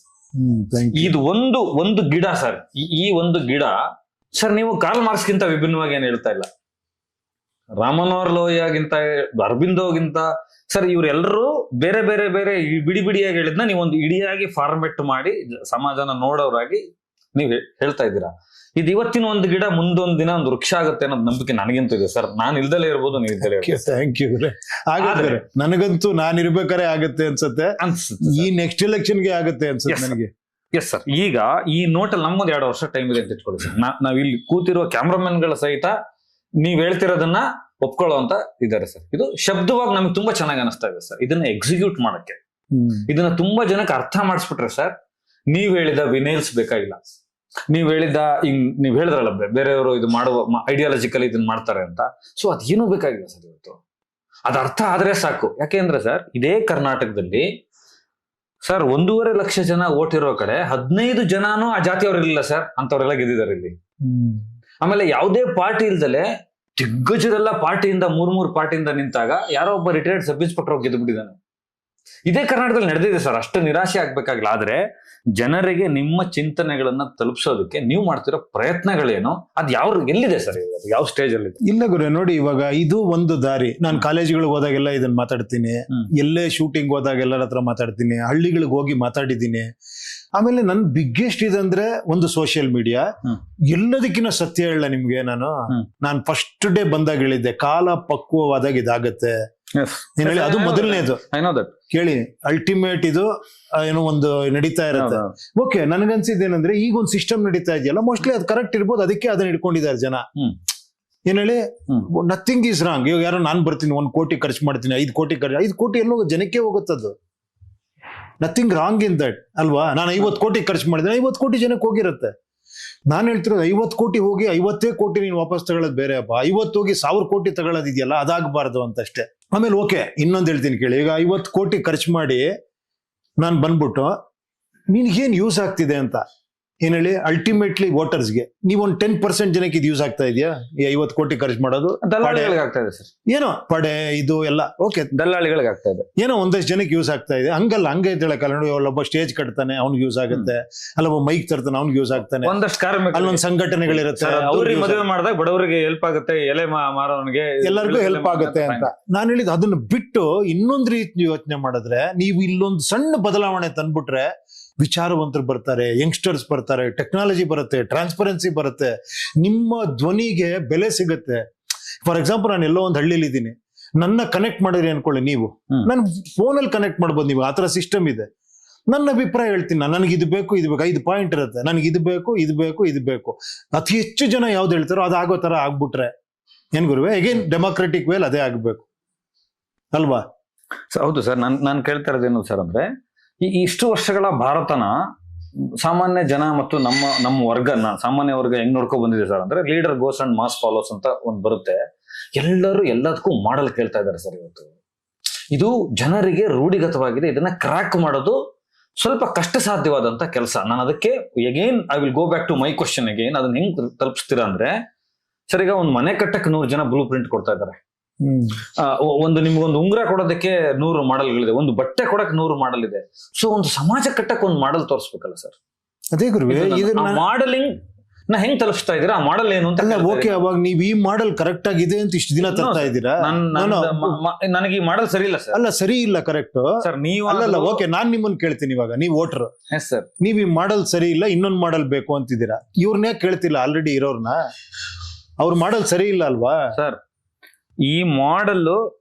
ಇದು ಒಂದು ಗಿಡ ಸರ್, ಈ ಒಂದು ಗಿಡ ಸರ್, ನೀವು ಕಾರ್ಲ್ ಮಾರ್ಕ್ಸ್ಗಿಂತ ವಿಭಿನ್ನವಾಗಿ ಏನು ಹೇಳ್ತಾ ಇಲ್ಲ, ರಾಮನೋರ್ ಲೋಹಿಯಾಗಿಂತ, ಅರಬಿಂದೋಗಿಂತ ಸರ್, ಇವರೆಲ್ಲರೂ ಬೇರೆ ಬೇರೆ ಬೇರೆ ಬಿಡಿ ಬಿಡಿಯಾಗಿ ಹೇಳಿದ್ನ ನೀವೊಂದು ಇಡಿಯಾಗಿ ಫಾರ್ಮೆಟ್ ಮಾಡಿ ಸಮಾಜನ ನೋಡೋರಾಗಿ ನೀವು ಹೇಳ್ತಾ ಇದ್ದೀರಾ. ಇದು ಇವತ್ತಿನ ಒಂದು ಗಿಡ ಮುಂದೊಂದ್ ದಿನ ಒಂದು ವೃಕ್ಷ ಆಗುತ್ತೆ ಅನ್ನೋದು ನಂಬಿಕೆ ನನಗಿಂತ ಇದೆ ಸರ್. ನಾನು ಇಲ್ದಲೇ ಇರ್ಬೋದು, ನೀವು ಇಲ್ದಲೇ ಇರ್ಬೋದು. Thank you. ಆಗತ್ತೆ ನನಗಂತೂ ನಾನು ಇರ್ಬೇಕಾರೆ ಆಗತ್ತೆ ಅನ್ಸುತ್ತೆ. ಈ ನೆಕ್ಸ್ಟ್ ಎಲೆಕ್ಷನ್ಗೆ ಆಗತ್ತೆ ಅನ್ಸುತ್ತೆ ನನಗೆ. Yes sir. ಈಗ ಈ ನೋಟಲ್ಲಿ ನಮ್ಗೊಂದು 2 ವರ್ಷ ಟೈಮ್ ಇದೆ ಅಂತ ಇಟ್ಕೊಳ್ಳಿ ಸರ್. ನಾವ್ ಇಲ್ಲಿ ಕೂತಿರುವ ಕ್ಯಾಮ್ರಾಮನ್ಗಳ ಸಹಿತ ನೀವ್ ಹೇಳ್ತಿರೋದನ್ನ ಒಪ್ಕೊಳ್ಳುವಂತ ಇದ್ದಾರೆ ಸರ್. ಇದು ಶಬ್ದವಾಗಿ ನಮ್ಗೆ ತುಂಬಾ ಚೆನ್ನಾಗಿ ಅನಿಸ್ತಾ ಇದೆ ಸರ್. ಇದನ್ನ ಎಕ್ಸಿಕ್ಯೂಟ್ ಮಾಡಕ್ಕೆ, ಇದನ್ನ ತುಂಬಾ ಜನಕ್ಕೆ ಅರ್ಥ ಮಾಡಿಸ್ಬಿಟ್ರೆ ಸರ್, ನೀವ್ ಹೇಳಿದ ವಿನೇಲ್ಸ್ ಬೇಕಾಗಿಲ್ಲ. ನೀವ್ ಹೇಳಿದ ನೀವ್ ಹೇಳಿದ್ರಲ್ಲ ಬೇರೆಯವರು ಇದು ಮಾಡುವ ಐಡಿಯಾಲಜಿಕಲ್ ಇದನ್ನ ಮಾಡ್ತಾರೆ ಅಂತ. ಸೊ ಅದೇನು ಬೇಕಾಗಿಲ್ಲ ಸರ್. ಇವತ್ತು ಅದ್ ಅರ್ಥ ಆದ್ರೆ ಸಾಕು. ಯಾಕೆಂದ್ರೆ ಸರ್, ಇದೇ ಕರ್ನಾಟಕದಲ್ಲಿ ಸರ್ 1.5 ಲಕ್ಷ ಜನ ಓಟ್ ಇರೋ ಕಡೆ 15 ಜನನೂ ಆ ಜಾತಿಯವ್ರು ಇರ್ಲಿಲ್ಲ ಸರ್, ಅಂತವ್ರೆಲ್ಲ ಗೆದ್ದಿದ್ದಾರೆ ಇಲ್ಲಿ. ಆಮೇಲೆ ಯಾವುದೇ ಪಾರ್ಟಿ ಇಲ್ದಲೆ ದಿಗ್ಗಜರೆಲ್ಲ ಪಾರ್ಟಿಯಿಂದ 3 ಪಾರ್ಟಿಯಿಂದ ನಿಂತಾಗ ಯಾರೋ ಒಬ್ಬ ರಿಟೈರ್ಡ್ ಸಬ್ ಇನ್ಸ್ಪೆಕ್ಟರ್ ಗೆದ್ದು ಬಿಟ್ಟಿದ್ದಾನೆ. ಇದೇ ಕರ್ನಾಟಕದಲ್ಲಿ ನಡೆದಿದೆ ಸರ್. ಅಷ್ಟು ನಿರಾಶೆ ಆಗ್ಬೇಕಾಗಿಲ್ಲ. ಆದ್ರೆ ಜನರಿಗೆ ನಿಮ್ಮ ಚಿಂತನೆಗಳನ್ನ ತಲುಪಿಸೋದಕ್ಕೆ ನೀವು ಮಾಡ್ತಿರೋ ಪ್ರಯತ್ನಗಳೇನು, ಅದ್ ಎಲ್ಲಿದೆ ಸರ್? ಯಾವ ಸ್ಟೇಜ್ ಅಲ್ಲಿ ಇಲ್ಲ ಗುರು, ನೋಡಿ ಇವಾಗ ಇದು ಒಂದು ದಾರಿ. ನಾನು ಕಾಲೇಜ್ಗಳಿಗೆ ಹೋದಾಗೆಲ್ಲ ಇದನ್ನ ಮಾತಾಡ್ತೀನಿ, ಎಲ್ಲೇ ಶೂಟಿಂಗ್ ಹೋದಾಗ ಎಲ್ಲರ ಹತ್ರ ಮಾತಾಡ್ತೀನಿ, ಹಳ್ಳಿಗಳಿಗೆ ಹೋಗಿ ಮಾತಾಡಿದ್ದೀನಿ. ಆಮೇಲೆ ನನ್ ಬಿಗ್ಗೆಸ್ಟ್ ಇದಂದ್ರೆ ಒಂದು ಸೋಷಿಯಲ್ ಮೀಡಿಯಾ. ಎಲ್ಲದಕ್ಕಿಂತ ಸತ್ಯ ಹೇಳ ನಿಮ್ಗೆ, ನಾನು ಫಸ್ಟ್ ಡೇ ಬಂದಾಗ ಹೇಳಿದ್ದೆ, ಕಾಲ ಪಕ್ವವಾದಾಗ ಇದಾಗತ್ತೆ ಹೇಳಿ. ಅದು ಮೊದಲನೇದು ಕೇಳಿ. ಅಲ್ಟಿಮೇಟ್ ಇದು ಏನೋ ಒಂದು ನಡೀತಾ ಇರುತ್ತೆ. ಓಕೆ, ನನ್ಗನ್ಸಿದ್ದೇನಂದ್ರೆ ಈಗ ಒಂದು ಸಿಸ್ಟಮ್ ನಡೀತಾ ಇದೆಯಲ್ಲ, ಮೋಸ್ಟ್ಲಿ ಅದು ಕರೆಕ್ಟ್ ಇರ್ಬೋದು. ಅದಕ್ಕೆ ಅದನ್ನ ಇಟ್ಕೊಂಡಿದ್ದಾರೆ ಜನ. ಏನ್ ಹೇಳಿ, ನಥಿಂಗ್ ಈಸ್ ರಾಂಗ್. ಇವಾಗ ಯಾರೋ ನಾನ್ ಬರ್ತೀನಿ 1 ಕೋಟಿ ಖರ್ಚು ಮಾಡ್ತೀನಿ, 5 ಕೋಟಿ ಖರ್ಚು, 5 ಕೋಟಿ ಎಲ್ಲೋ ಜನಕ್ಕೆ ಹೋಗುತ್ತದು. ನಥಿಂಗ್ ರಾಂಗ್ ಇನ್ ದಟ್ ಅಲ್ವಾ? ನಾನು 50 ಕೋಟಿ ಖರ್ಚು ಮಾಡಿದ್ರೆ 50 ಕೋಟಿ ಜನಕ್ಕೆ ಹೋಗಿರುತ್ತೆ. ನಾನು ಹೇಳ್ತಿರೋದು 50 ಕೋಟಿ ಹೋಗಿ 50 ಕೋಟಿ ನೀನು ವಾಪಸ್ ತಗೊಳ್ಳೋದು ಬೇರೆ ಅಪ್ಪ. 50 ಹೋಗಿ 1000 ಕೋಟಿ ತಗೊಳ್ಳೋದಿದೆಯಲ್ಲ, ಅದಾಗಬಾರ್ದು ಅಂತಷ್ಟೇ. ಆಮೇಲೆ ಓಕೆ, ಇನ್ನೊಂದು ಹೇಳ್ತೀನಿ ಕೇಳಿ. ಈಗ 50 ಕೋಟಿ ಖರ್ಚು ಮಾಡಿ ನಾನು ಬಂದ್ಬಿಟ್ಟು ನಿನ್ಗೇನ್ ಯೂಸ್ ಆಗ್ತಿದೆ ಅಂತ ಏನ್ ಹೇಳಿ. ಅಲ್ಟಿಮೇಟ್ಲಿ ವೋಟರ್ಸ್ಗೆ ನೀವೊಂದು 10% ಜನಕ್ಕೆ ಇದು ಯೂಸ್ ಆಗ್ತಾ ಇದೆಯಾ? ಈ 50 ಕೋಟಿ ಖರ್ಚು ಮಾಡೋದು ದಲ್ಲಾಳಿಗಳಿಗೆ ಆಗ್ತಾ ಇದೆ ಸರ್. ಏನೋ ಪಡೆ ಇದು ಎಲ್ಲ ಓಕೆ, ದಲ್ಲಾಳಿಗಳಿಗೆ ಆಗ್ತಾ ಇದೆ. ಏನೋ ಒಂದಷ್ಟು ಜನಕ್ಕೆ ಯೂಸ್ ಆಗ್ತಾ ಇದೆ. ಹಂಗಲ್ಲ, ಹಂಗೆ ಹೇಳಕ್ಕಲ್ಲ. ನೋಡಿ, ಒಬ್ಬ ಸ್ಟೇಜ್ ಕಟ್ತಾನೆ, ಅವ್ನಿಗೆ ಯೂಸ್ ಆಗುತ್ತೆ. ಅಲ್ಲೊಬ್ಬ ಮೈಕ್ ತರ್ತಾನೆ, ಅವ್ನಿಗೆ ಯೂಸ್ ಆಗ್ತಾನೆ. ಒಂದಷ್ಟು ಅಲ್ಲೊಂದು ಸಂಘಟನೆಗಳಿರುತ್ತೆ, ಅವ್ರಿಗೆ ಮದುವೆ ಮಾಡಿದಾಗ ಬಡವರಿಗೆ ಹೆಲ್ಪ್ ಆಗುತ್ತೆ, ಎಲೆ ಮಾರೋನಿಗೆ ಎಲ್ಲರಿಗೂ ಹೆಲ್ಪ್ ಆಗುತ್ತೆ ಅಂತ. ನಾನು ಹೇಳಿದ್ ಅದನ್ನ ಬಿಟ್ಟು ಇನ್ನೊಂದು ರೀತಿ ಯೋಚನೆ ಮಾಡಿದ್ರೆ, ನೀವು ಇಲ್ಲೊಂದು ಸಣ್ಣ ಬದಲಾವಣೆ ತಂದ್ಬಿಟ್ರೆ ವಿಚಾರವಂತರು ಬರ್ತಾರೆ, ಯಂಗ್ಸ್ಟರ್ಸ್ ಬರ್ತಾರೆ, ಟೆಕ್ನಾಲಜಿ ಬರುತ್ತೆ, ಟ್ರಾನ್ಸ್ಪರೆನ್ಸಿ ಬರುತ್ತೆ, ನಿಮ್ಮ ಧ್ವನಿಗೆ ಬೆಲೆ ಸಿಗುತ್ತೆ. ಫಾರ್ ಎಕ್ಸಾಂಪಲ್, ನಾನು ಎಲ್ಲೋ ಒಂದು ಹಳ್ಳಿಲಿ ಇದ್ದೀನಿ, ನನ್ನ ಕನೆಕ್ಟ್ ಮಾಡಿದ್ರಿ ಅನ್ಕೊಳ್ಳಿ ನೀವು, ನಾನು ಫೋನಲ್ಲಿ ಕನೆಕ್ಟ್ ಮಾಡ್ಬೋದು. ನೀವು ಆತರ ಸಿಸ್ಟಮ್ ಇದೆ. ನನ್ನ ಅಭಿಪ್ರಾಯ ಹೇಳ್ತೀನಿ, ನನಗೆ ಇದು ಬೇಕು, ಇದು ಬೇಕು, 5 ಪಾಯಿಂಟ್ ಇರುತ್ತೆ. ನನಗೆ ಇದು ಬೇಕು, ಇದು ಬೇಕು, ಇದು ಬೇಕು. ಅತಿ ಹೆಚ್ಚು ಜನ ಯಾವ್ದು ಹೇಳ್ತಾರೋ ಅದು ಆಗೋ ತರ ಆಗ್ಬಿಟ್ರೆ ಏನ್ ಗುರುವೆ, ಅಗೇನ್ ಡೆಮಾಕ್ರೆಟಿಕ್ ವೇಲ್ ಅದೇ ಆಗ್ಬೇಕು ಅಲ್ವಾ? ಹೌದು ಸರ್. ನಾನು ಕೇಳ್ತಾ ಇರೋದೇನು ಸರ್ ಅಂದ್ರೆ, ಇಷ್ಟು ವರ್ಷಗಳ ಭಾರತನ ಸಾಮಾನ್ಯ ಜನ ಮತ್ತು ನಮ್ಮ ವರ್ಗನ, ಸಾಮಾನ್ಯ ವರ್ಗ ಹೆಂಗ್ ನೋಡ್ಕೊ ಬಂದಿದೆ ಸರ್ ಅಂದ್ರೆ, leader goes and mass follows ಅಂತ ಒಂದು ಬರುತ್ತೆ. ಎಲ್ಲರೂ ಎಲ್ಲದಕ್ಕೂ ಮಾಡಲ್ ಕೇಳ್ತಾ ಇದ್ದಾರೆ ಸರ್ ಇವತ್ತು. ಇದು ಜನರಿಗೆ ರೂಢಿಗತವಾಗಿದೆ. ಇದನ್ನ ಕ್ರ್ಯಾಕ್ ಮಾಡೋದು ಸ್ವಲ್ಪ ಕಷ್ಟ ಸಾಧ್ಯವಾದಂತ ಕೆಲಸ. ನಾನು ಅದಕ್ಕೆ again I will go back to my question again. ಅದನ್ನ ಹೆಂಗ್ ತಲುಪಿಸ್ತೀರಾ ಅಂದ್ರೆ, ಸರ್ ಈಗ ಒಂದು ಮನೆ ಕಟ್ಟಕ್ಕೆ 100 ಜನ ಬ್ಲೂ ಪ್ರಿಂಟ್ ಕೊಡ್ತಾ ಇದ್ದಾರೆ. ನಿಮ್ಗೊಂದು ಉಂಗುರ ಕೊಡೋದಕ್ಕೆ 100 ಮಾಡಲ್ಗಳಿದೆ, ಒಂದು ಬಟ್ಟೆ ಕೊಡಕ್ 100 ಮಾಡಲ್ ಇದೆ. ಸೊ ಒಂದು ಸಮಾಜ ಕಟ್ಟಕ್ಕೆ ಒಂದು ಮಾಡಲ್ ತೋರಿಸ್ಬೇಕಲ್ಲ ಸರ್? ಅದೇ ಗುರುವೆ, ಮಾಡಲಿಂಗ್ ನಾ ಹೆಂಗ್ ತಲುಪಿಸ್ತಾ ಇದೀರಾ? ಆ ಮಾಡಲ್ ಏನು ಅಂತ. ಓಕೆ, ಅವಾಗ ನೀವ್ ಈ ಮಾಡಲ್ ಕರೆಕ್ಟ್ ಆಗಿದೆ ಅಂತ ಇಷ್ಟು ದಿನ ತರ್ತಾ ಇದ್ದೀರಾ. ನನಗೆ ಈ ಮಾಡಲ್ ಸರಿ ಇಲ್ಲ ಸರ್. ಅಲ್ಲ, ಸರಿ ಇಲ್ಲ, ಕರೆಕ್ಟ್ ಸರ್. ನೀವು ಅಲ್ಲ, ಓಕೆ, ನಾನ್ ನಿಮ್ಮನ್ನ ಕೇಳ್ತೀನಿ. ಇವಾಗ ನೀವು ವೋಟರ್ ಸರ್, ನೀವ್ ಈ ಮಾಡಲ್ ಸರಿ ಇಲ್ಲ, ಇನ್ನೊಂದು ಮಾಡಲ್ ಬೇಕು ಅಂತಿದ್ದೀರಾ. ಇವ್ರನ್ನೇ ಕೇಳ್ತಿಲ್ಲ, ಆಲ್ರೆಡಿ ಇರೋರ್ನ. ಅವ್ರ ಮಾಡಲ್ ಸರಿ ಇಲ್ಲ ಅಲ್ವಾ ಸರ್? ಈ ಮಾಡಲ್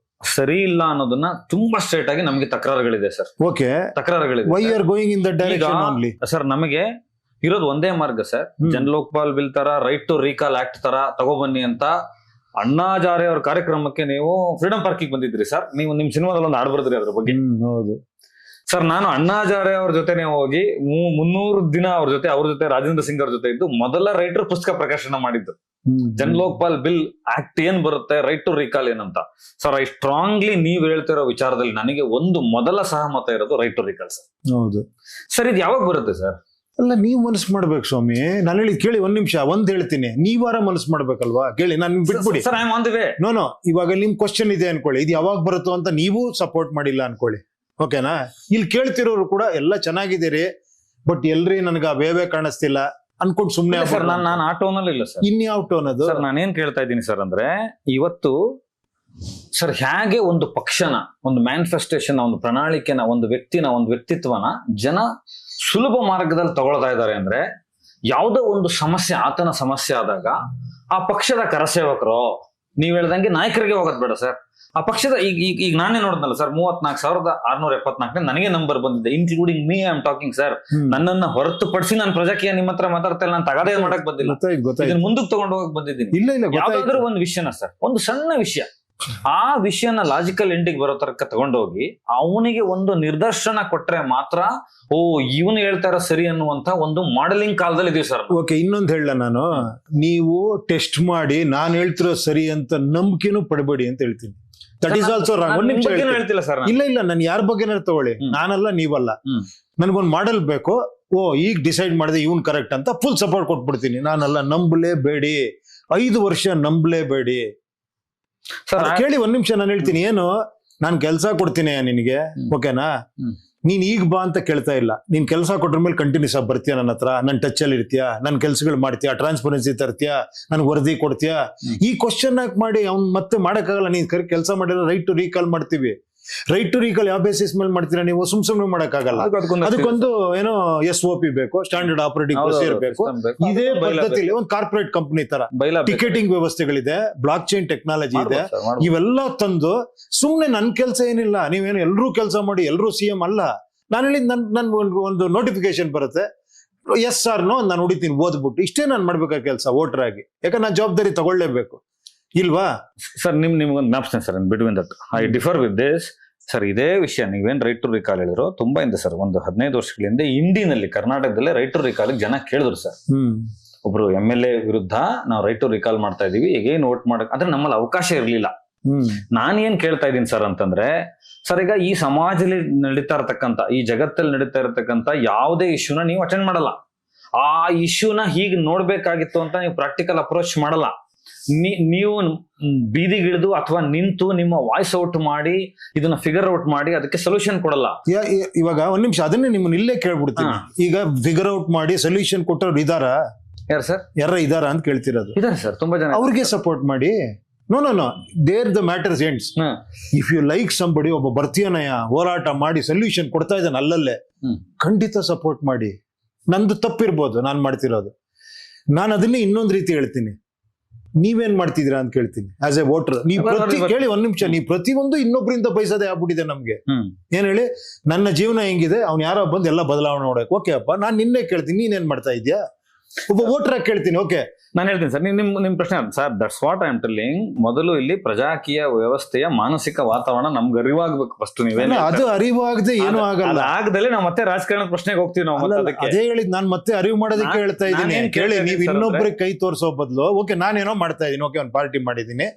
ಸರಿ ಇಲ್ಲ ಅನ್ನೋದನ್ನ ತುಂಬಾ ಸ್ಟ್ರೇಟ್ ಆಗಿ ನಮಗೆ ತಕರಾರುಗಳಿದೆ ಸರ್. ಓಕೆ, ತಕರಾರುಗಳಿದೆ. Why are going in that direction only sir. ನಮಗೆ ಇರೋದು ಒಂದೇ ಮಾರ್ಗ ಸರ್. ಜನಲೋಕಪಾಲ್ ಬಿಲ್ ತರ, ರೈಟ್ ಟು ರೀಕಾಲ್ ಆಕ್ಟ್ ತರ ತಗೊಬನ್ನಿ ಅಂತ ಅಣ್ಣಾಜಾರೆ ಅವ್ರ ಕಾರ್ಯಕ್ರಮಕ್ಕೆ ನೀವು ಫ್ರೀಡಂ ಪಾರ್ಕಿಗೆ ಬಂದಿದ್ರಿ ಸರ್. ನೀವು ನಿಮ್ ಸಿನಿಮಾದಲ್ಲಿ ಒಂದು ಹಾಡು ಬರ್ದ್ರಿ ಅದ್ರ ಬಗ್ಗೆ. ಹೌದು ಸರ್. ನಾನು ಅಣ್ಣಾಜಾರೆ ಅವ್ರ ಜೊತೆನೆ ಹೋಗಿ 300 ದಿನ ಅವ್ರ ಜೊತೆ ರಾಜೇಂದ್ರ ಸಿಂಗ್ ಅವ್ರ ಜೊತೆ ಇದ್ದು ಮೊದಲ ರೈಟರ್ ಪುಸ್ತಕ ಪ್ರಕಾಶನ ಮಾಡಿದ್ದು. ಜನಲೋಕಪಾಲ್ ಬಿಲ್ ಆಕ್ಟ್ ಏನ್ ಬರುತ್ತೆ, ರೈಟ್ ಟು ರೀಕಾಲ್ ಏನಂತ. ಸರ್, ಐ ಸ್ಟ್ರಾಂಗ್ಲಿ ನೀವ್ ಹೇಳ್ತಿರೋ ವಿಚಾರದಲ್ಲಿ ನನಗೆ ಒಂದು ಮೊದಲ ಸಹಮತ ಇರೋದು ರೈಟ್ ಟು ರೀಕಾಲ್ ಸರ್. ಹೌದು ಸರ್. ಇದು ಯಾವಾಗ ಬರುತ್ತೆ ಸರ್? ಅಲ್ಲ, ನೀವ್ ಮನಸ್ಸು ಮಾಡ್ಬೇಕು ಸ್ವಾಮಿ. ನಾನು ಹೇಳಿದ್ ಕೇಳಿ, 1 ನಿಮಿಷ ಹೇಳ್ತೀನಿ. ನೀವಾರ ಮನಸ್ಸು ಮಾಡ್ಬೇಕಲ್ವಾ? ಕೇಳಿ, ನಾನು ಬಿಟ್ಬಿಡಿ sir. I am on the way. No, ಇವಾಗ ನಿಮ್ ಕ್ವಶನ್ ಇದೆ ಅನ್ಕೊಳ್ಳಿ, ಇದು ಯಾವಾಗ ಬರುತ್ತೋ ಅಂತ ನೀವು ಸಪೋರ್ಟ್ ಮಾಡಿಲ್ಲ ಅನ್ಕೊಳ್ಳಿ, ಓಕೆನಾ? ಇಲ್ಲಿ ಕೇಳ್ತಿರೋರು ಕೂಡ ಎಲ್ಲ ಚೆನ್ನಾಗಿದ್ದೀರಿ, ಬಟ್ ಎಲ್ರಿ ನನ್ಗ ಬೇವೇ ಕಾಣಿಸ್ತಿಲ್ಲ ಅನ್ಕೊಂಡ್ ಸುಮ್ನೆ. ಸರ್, ನಾನು ಆ ಟೋನ್ ಅಲ್ಲಿ ಇಲ್ಲ ಸರ್. ಇನ್ಯಾವ ಟೋನ್ ಅದು? ಸರ್, ನಾನೇನ್ ಕೇಳ್ತಾ ಇದ್ದೀನಿ ಸರ್ ಅಂದ್ರೆ, ಇವತ್ತು ಸರ್ ಹೇಗೆ ಒಂದು ಪಕ್ಷನ, ಒಂದು ಮ್ಯಾನಿಫೆಸ್ಟೇಷನ್, ಒಂದು ಪ್ರಣಾಳಿಕೆನ, ಒಂದು ವ್ಯಕ್ತಿನ, ಒಂದು ವ್ಯಕ್ತಿತ್ವನ ಜನ ಸುಲಭ ಮಾರ್ಗದಲ್ಲಿ ತಗೊಳ್ತಾ ಇದ್ದಾರೆ ಅಂದ್ರೆ, ಯಾವುದೋ ಒಂದು ಸಮಸ್ಯೆ ಆತನ ಸಮಸ್ಯೆ ಆದಾಗ ಆ ಪಕ್ಷದ ಕರಸೇವಕರು ನೀವ್ ಹೇಳ್ದಂಗೆ ನಾಯಕರಿಗೆ ಹೋಗೋದ್ ಬೇಡ ಸರ್. ಆ ಪಕ್ಷದ ಈಗ ನಾನೇ ನೋಡಿದ್ನಲ್ಲ ಸರ್, 34,674 ನನಗೆ ನಂಬರ್ ಬಂದಿದೆ, including me I am talking sir. ನನ್ನನ್ನ ಹೊರತುಪಡಿಸಿ ನಾನು ಪ್ರಜಾಕೀಯ ನಿಮ್ಮ ಹತ್ರ ಮಾತಾಡ್ತಾ ಇಲ್ಲ, ನಾನು ತಗದೇ ಮಾಡಕ್ ಬಂದಿಲ್ಲ, ಇದನ್ನ ಮುಂದಕ್ಕೆ ತಗೊಂಡು ಹೋಗಕ್ ಬಂದಿದ್ದೀನಿ. ಯಾವ್ದಾದ್ರು ಒಂದು ವಿಷಯನ ಸರ್, ಒಂದು ಸಣ್ಣ ವಿಷಯ, ಆ ವಿಷಯನ ಲಾಜಿಕಲ್ ಎಂಡಿಗೆ ಬರೋ ತರಕ ತಗೊಂಡೋಗಿ ಅವನಿಗೆ ಒಂದು ನಿದರ್ಶನ ಕೊಟ್ರೆ ಮಾತ್ರ ಓ ಇವನು ಹೇಳ್ತಾರ ಸರಿ ಅನ್ನುವಂತ ಒಂದು ಮಾಡೆಲಿಂಗ್ ಕಾಲದಲ್ಲಿ ಇದೀವಿ ಸರ್. ಓಕೆ, ಇನ್ನೊಂದು ಹೇಳ ನಾನು, ನೀವು ಟೆಸ್ಟ್ ಮಾಡಿ ನಾನು ಹೇಳ್ತಿರೋ ಸರಿ ಅಂತ ನಂಬಿಕೆನೂ ಪಡಬೇಡಿ ಅಂತ ಹೇಳ್ತೀನಿ. That is also wrong. ಒಂದ್ ನಿಮಿಷ ಹೇಳ್ತಿಲ್ಲ ಸರ್, ಇಲ್ಲ ನಾನು ಯಾರ ಬಗ್ಗೆನಾರು ತಗೊಳ್ಳಿ, ನಾನಲ್ಲ ನೀವಲ್ಲ, ನನ್ಗೊಂದು ಮಾಡೆಲ್ ಬೇಕು, ಓ ಈಗ ಡಿಸೈಡ್ ಮಾಡಿದೆ ಇವನ್ ಕರೆಕ್ಟ್ ಅಂತ ಫುಲ್ ಸಪೋರ್ಟ್ ಕೊಟ್ಬಿಡ್ತೀನಿ. ನಾನಲ್ಲ, ನಂಬಲೇಬೇಡಿ, 5 ವರ್ಷ ನಂಬಲೇಬೇಡಿ ಸರ್. ಕೇಳಿ ಒಂದ್ ನಿಮಿಷ, ನಾನು ಹೇಳ್ತೀನಿ ಏನು, ನಾನ್ ಕೆಲ್ಸ ಕೊಡ್ತೀನಿ ನಿನಗೆ, ಓಕೆನಾ, ನೀನ್ ಈಗ ಬಾ ಅಂತ ಕೇಳ್ತಾ ಇಲ್ಲ. ನೀನ್ ಕೆಲಸ ಕೊಟ್ರ ಮೇಲೆ ಕಂಟಿನ್ಯೂಸ್ ಆಗಿ ಬರ್ತೀಯ ನನ್ನ ಹತ್ರ, ನನ್ ಟಚ್ ಅಲ್ಲಿ ಇರ್ತೀಯಾ, ನನ್ ಕೆಲ್ಸಗಳು ಮಾಡ್ತೀಯಾ, ಟ್ರಾನ್ಸ್ಪರೆನ್ಸಿ ತರ್ತೀಯಾ, ನನ್ ವರದಿ ಕೊಡ್ತೀಯಾ. ಈ ಕ್ವಶನ್ ಹಾಕಿ ಮಾಡಿ ಅವ್ನ್ ಮತ್ತೆ ಮಾಡಕ್ಕಾಗಲ್ಲ. ನೀನ್ ಕೆಲಸ ಮಾಡಿದ್ರೆ ರೈಟ್ ಟು ರೀಕಾಲ್ ಮಾಡ್ತೀವಿ. ರೈಟ್ ಟು ರೀಕಾಲ್ ಯಾವ ಬೇಸಿಸ್ ಮೇಲೆ ಮಾಡ್ತೀರಾ ನೀವು? ಸುಮ್ನೆ ಮಾಡಕ್ಕಾಗಲ್ಲ. ಅದಕ್ಕೊಂದು ಏನೋ SOP ಬೇಕು, ಸ್ಟ್ಯಾಂಡರ್ಡ್ ಆಪರೇಟಿಂಗ್ ಪ್ರೊಸೀಜರ್ ಬೇಕು. ಇದೇ ಪದ್ಧತಿಲಿ ಒಂದು ಕಾರ್ಪೊರೇಟ್ ಕಂಪನಿ ತರ ಟಿಕೆಟಿಂಗ್ ವ್ಯವಸ್ಥೆಗಳಿದೆ, ಬ್ಲಾಕ್ ಚೈನ್ ಟೆಕ್ನಾಲಜಿ ಇದೆ. ಇವೆಲ್ಲ ತಂದು ಸುಮ್ನೆ ನನ್ ಕೆಲಸ ಏನಿಲ್ಲ, ನೀವೇನು ಎಲ್ರೂ ಕೆಲಸ ಮಾಡಿ ಎಲ್ರೂ CM ಅಲ್ಲ. ನಾನು ಹೇಳಿದ್ ನನ್ ಒಂದು ನೋಟಿಫಿಕೇಶನ್ ಬರುತ್ತೆ, ಎಸ್ ಆರ್ ನೋ ನಾನು ಹೊಡಿತೀನಿ ಓದ್ಬಿಟ್ಟು, ಇಷ್ಟೇ ನಾನು ಮಾಡ್ಬೇಕಾದ ಕೆಲಸ ವೋಟರ್ ಆಗಿ. ಯಾಕಂದ್ರೆ ನಾನು ಜವಾಬ್ದಾರಿ ತಗೊಳ್ಳೇಬೇಕು ಇಲ್ವಾ ಸರ್? ನಿಮ್ಗೊಂದು ಜ್ಞಾಪಿಸ್ತೇನೆ sir, between that I differ with this sir. ಇದೇ ವಿಷಯ ನೀವೇನ್ ರೈಟ್ ಟು ರಿಕಾಲ್ ಹೇಳಿದ್ರು ತುಂಬಾ ಇಂದ ಸರ್, ಒಂದು 15 ವರ್ಷಗಳಿಂದ ಇಂಡಿನಲ್ಲಿ ಕರ್ನಾಟಕದಲ್ಲೇ ರೈಟ್ ಟು ರಿಕಾಲ್ ಜನ ಕೇಳಿದ್ರು ಸರ್. ಒಬ್ರು MLA ವಿರುದ್ಧ ನಾವು ರೈಟ್ ಟು ರಿಕಾಲ್ ಮಾಡ್ತಾ ಇದೀವಿ, ಈಗೇನ್ ವೋಟ್ ಮಾಡಕ್, ಆದ್ರೆ ನಮ್ಮಲ್ಲಿ ಅವಕಾಶ ಇರ್ಲಿಲ್ಲ. ನಾನ್ ಏನ್ ಕೇಳ್ತಾ ಇದ್ದೀನಿ ಸರ್ ಅಂತಂದ್ರೆ, ಸರ್ ಈಗ ಈ ಸಮಾಜದಲ್ಲಿ ನಡೀತಾ ಇರತಕ್ಕಂತ, ಈ ಜಗತ್ತಲ್ಲಿ ನಡೀತಾ ಇರತಕ್ಕಂತ ಯಾವುದೇ ಇಶ್ಯೂನ ನೀವು ಅಟೆಂಡ್ ಮಾಡಲ್ಲ. ಆ ಇಶ್ಯೂನ ಹೀಗೆ ನೋಡ್ಬೇಕಾಗಿತ್ತು ಅಂತ ನೀವು ಪ್ರಾಕ್ಟಿಕಲ್ ಅಪ್ರೋಚ್ ಮಾಡಲ್ಲ. ನೀವು ಬೀದಿಗಿಳಿದು ಅಥವಾ ನಿಂತು ನಿಮ್ಮ ವಾಯ್ಸ್ ಔಟ್ ಮಾಡಿ ಇದನ್ನ ಫಿಗರ್ ಔಟ್ ಮಾಡಿ ಅದಕ್ಕೆ ಸೊಲ್ಯೂಷನ್ ಕೊಡಲ್ಲ. ಇವಾಗ ಒಂದ್ ನಿಮಿಷ, ಅದನ್ನೇ ನಿಮ್ಮನ್ನ ಇಲ್ಲೇ ಕೇಳ್ಬಿಡ್ತೀನಿ. ಈಗ ಫಿಗರ್ ಔಟ್ ಮಾಡಿ ಸೊಲ್ಯೂಷನ್ ಕೊಟ್ಟವ್ರು ಇದಾರ? ಯಾರು ಸರ್? ಇದಾರ ಅಂತ ಕೇಳ್ತಿರೋದು? ಇದಾರೆ ಸರ್, ತುಂಬಾ ಜನ. ಅವ್ರಿಗೆ ಸಪೋರ್ಟ್ ಮಾಡಿ. No there the matters ends. If you like somebody, ಒಬ್ಬ ಬರ್ತೀಯನಯ ಹೋರಾಟ ಮಾಡಿ ಸೊಲ್ಯೂಷನ್ ಕೊಡ್ತಾ ಇದ್ದಾನೆ ಅಲ್ಲಲ್ಲೇ, ಖಂಡಿತ ಸಪೋರ್ಟ್ ಮಾಡಿ. ನಂದು ತಪ್ಪಿರ್ಬೋದು ನಾನು ಮಾಡ್ತಿರೋದು. ನಾನು ಅದನ್ನೇ ಇನ್ನೊಂದು ರೀತಿ ಹೇಳ್ತೀನಿ, ನೀವೇನ್ ಮಾಡ್ತಿದ್ದೀರಾ ಅಂತ ಕೇಳ್ತೀನಿ ಆಸ್ ಎ ವೋಟರ್. ಕೇಳಿ ಒಂದ್ ನಿಮಿಷ, ನೀವು ಪ್ರತಿಯೊಂದು ಇನ್ನೊಬ್ಬರಿಂದ ಬಯಸೋದೇ ಆಗ್ಬಿಟ್ಟಿದೆ ನಮ್ಗೆ. ಏನ್ ಹೇಳಿ, ನನ್ನ ಜೀವನ ಹೆಂಗಿದೆ, ಅವ್ನು ಯಾರೋ ಬಂದು ಎಲ್ಲ ಬದಲಾವಣೆ ನೋಡಕ್. ಓಕೆ ಅಪ್ಪ, ನಾನ್ ನಿನ್ನೆ ಕೇಳ್ತೀನಿ, ನೀನೇನ್ ಮಾಡ್ತಾ ಇದ್ಯಾ? ಒಬ್ಬ ವೋಟರ್ ಆಗಿ ಕೇಳ್ತೀನಿ. ಓಕೆ, ನಾನು ಹೇಳ್ತೀನಿ ಸರ್, ನಿಮ್ ಪ್ರಶ್ನೆ sir, that's what I am telling. ಮೊದಲು ಇಲ್ಲಿ ಪ್ರಜಾಕೀಯ ವ್ಯವಸ್ಥೆಯ ಮಾನಸಿಕ ವಾತಾವರಣ ನಮ್ಗೆ ಅರಿವಾಗಬೇಕು ಫಸ್ಟ್. ನೀವೇನು ಅದು ಅರಿವಾಗದೆ ಏನೂ ಆಗಲ್ಲ. ಆಗದಲ್ಲಿ ನಾವು ಮತ್ತೆ ರಾಜಕಾರಣದ ಪ್ರಶ್ನೆಗೆ ಹೋಗ್ತೀವಿ ನಾವು. ಅದೇ ಹೇಳಿದ್, ನಾನು ಮತ್ತೆ ಅರಿವು ಮಾಡೋದಕ್ಕೆ ಹೇಳ್ತಾ ಇದ್ದೀನಿ. ಕೇಳಿ, ನೀವು ಇನ್ನೊಬ್ರಿಗೆ ಕೈ ತೋರಿಸೋ ಬದಲು, ಓಕೆ ನಾನೇನೋ ಮಾಡ್ತಾ ಇದೀನಿ, ಓಕೆ ಒಂದು ಪಾರ್ಟಿ ಮಾಡಿದೀನಿ,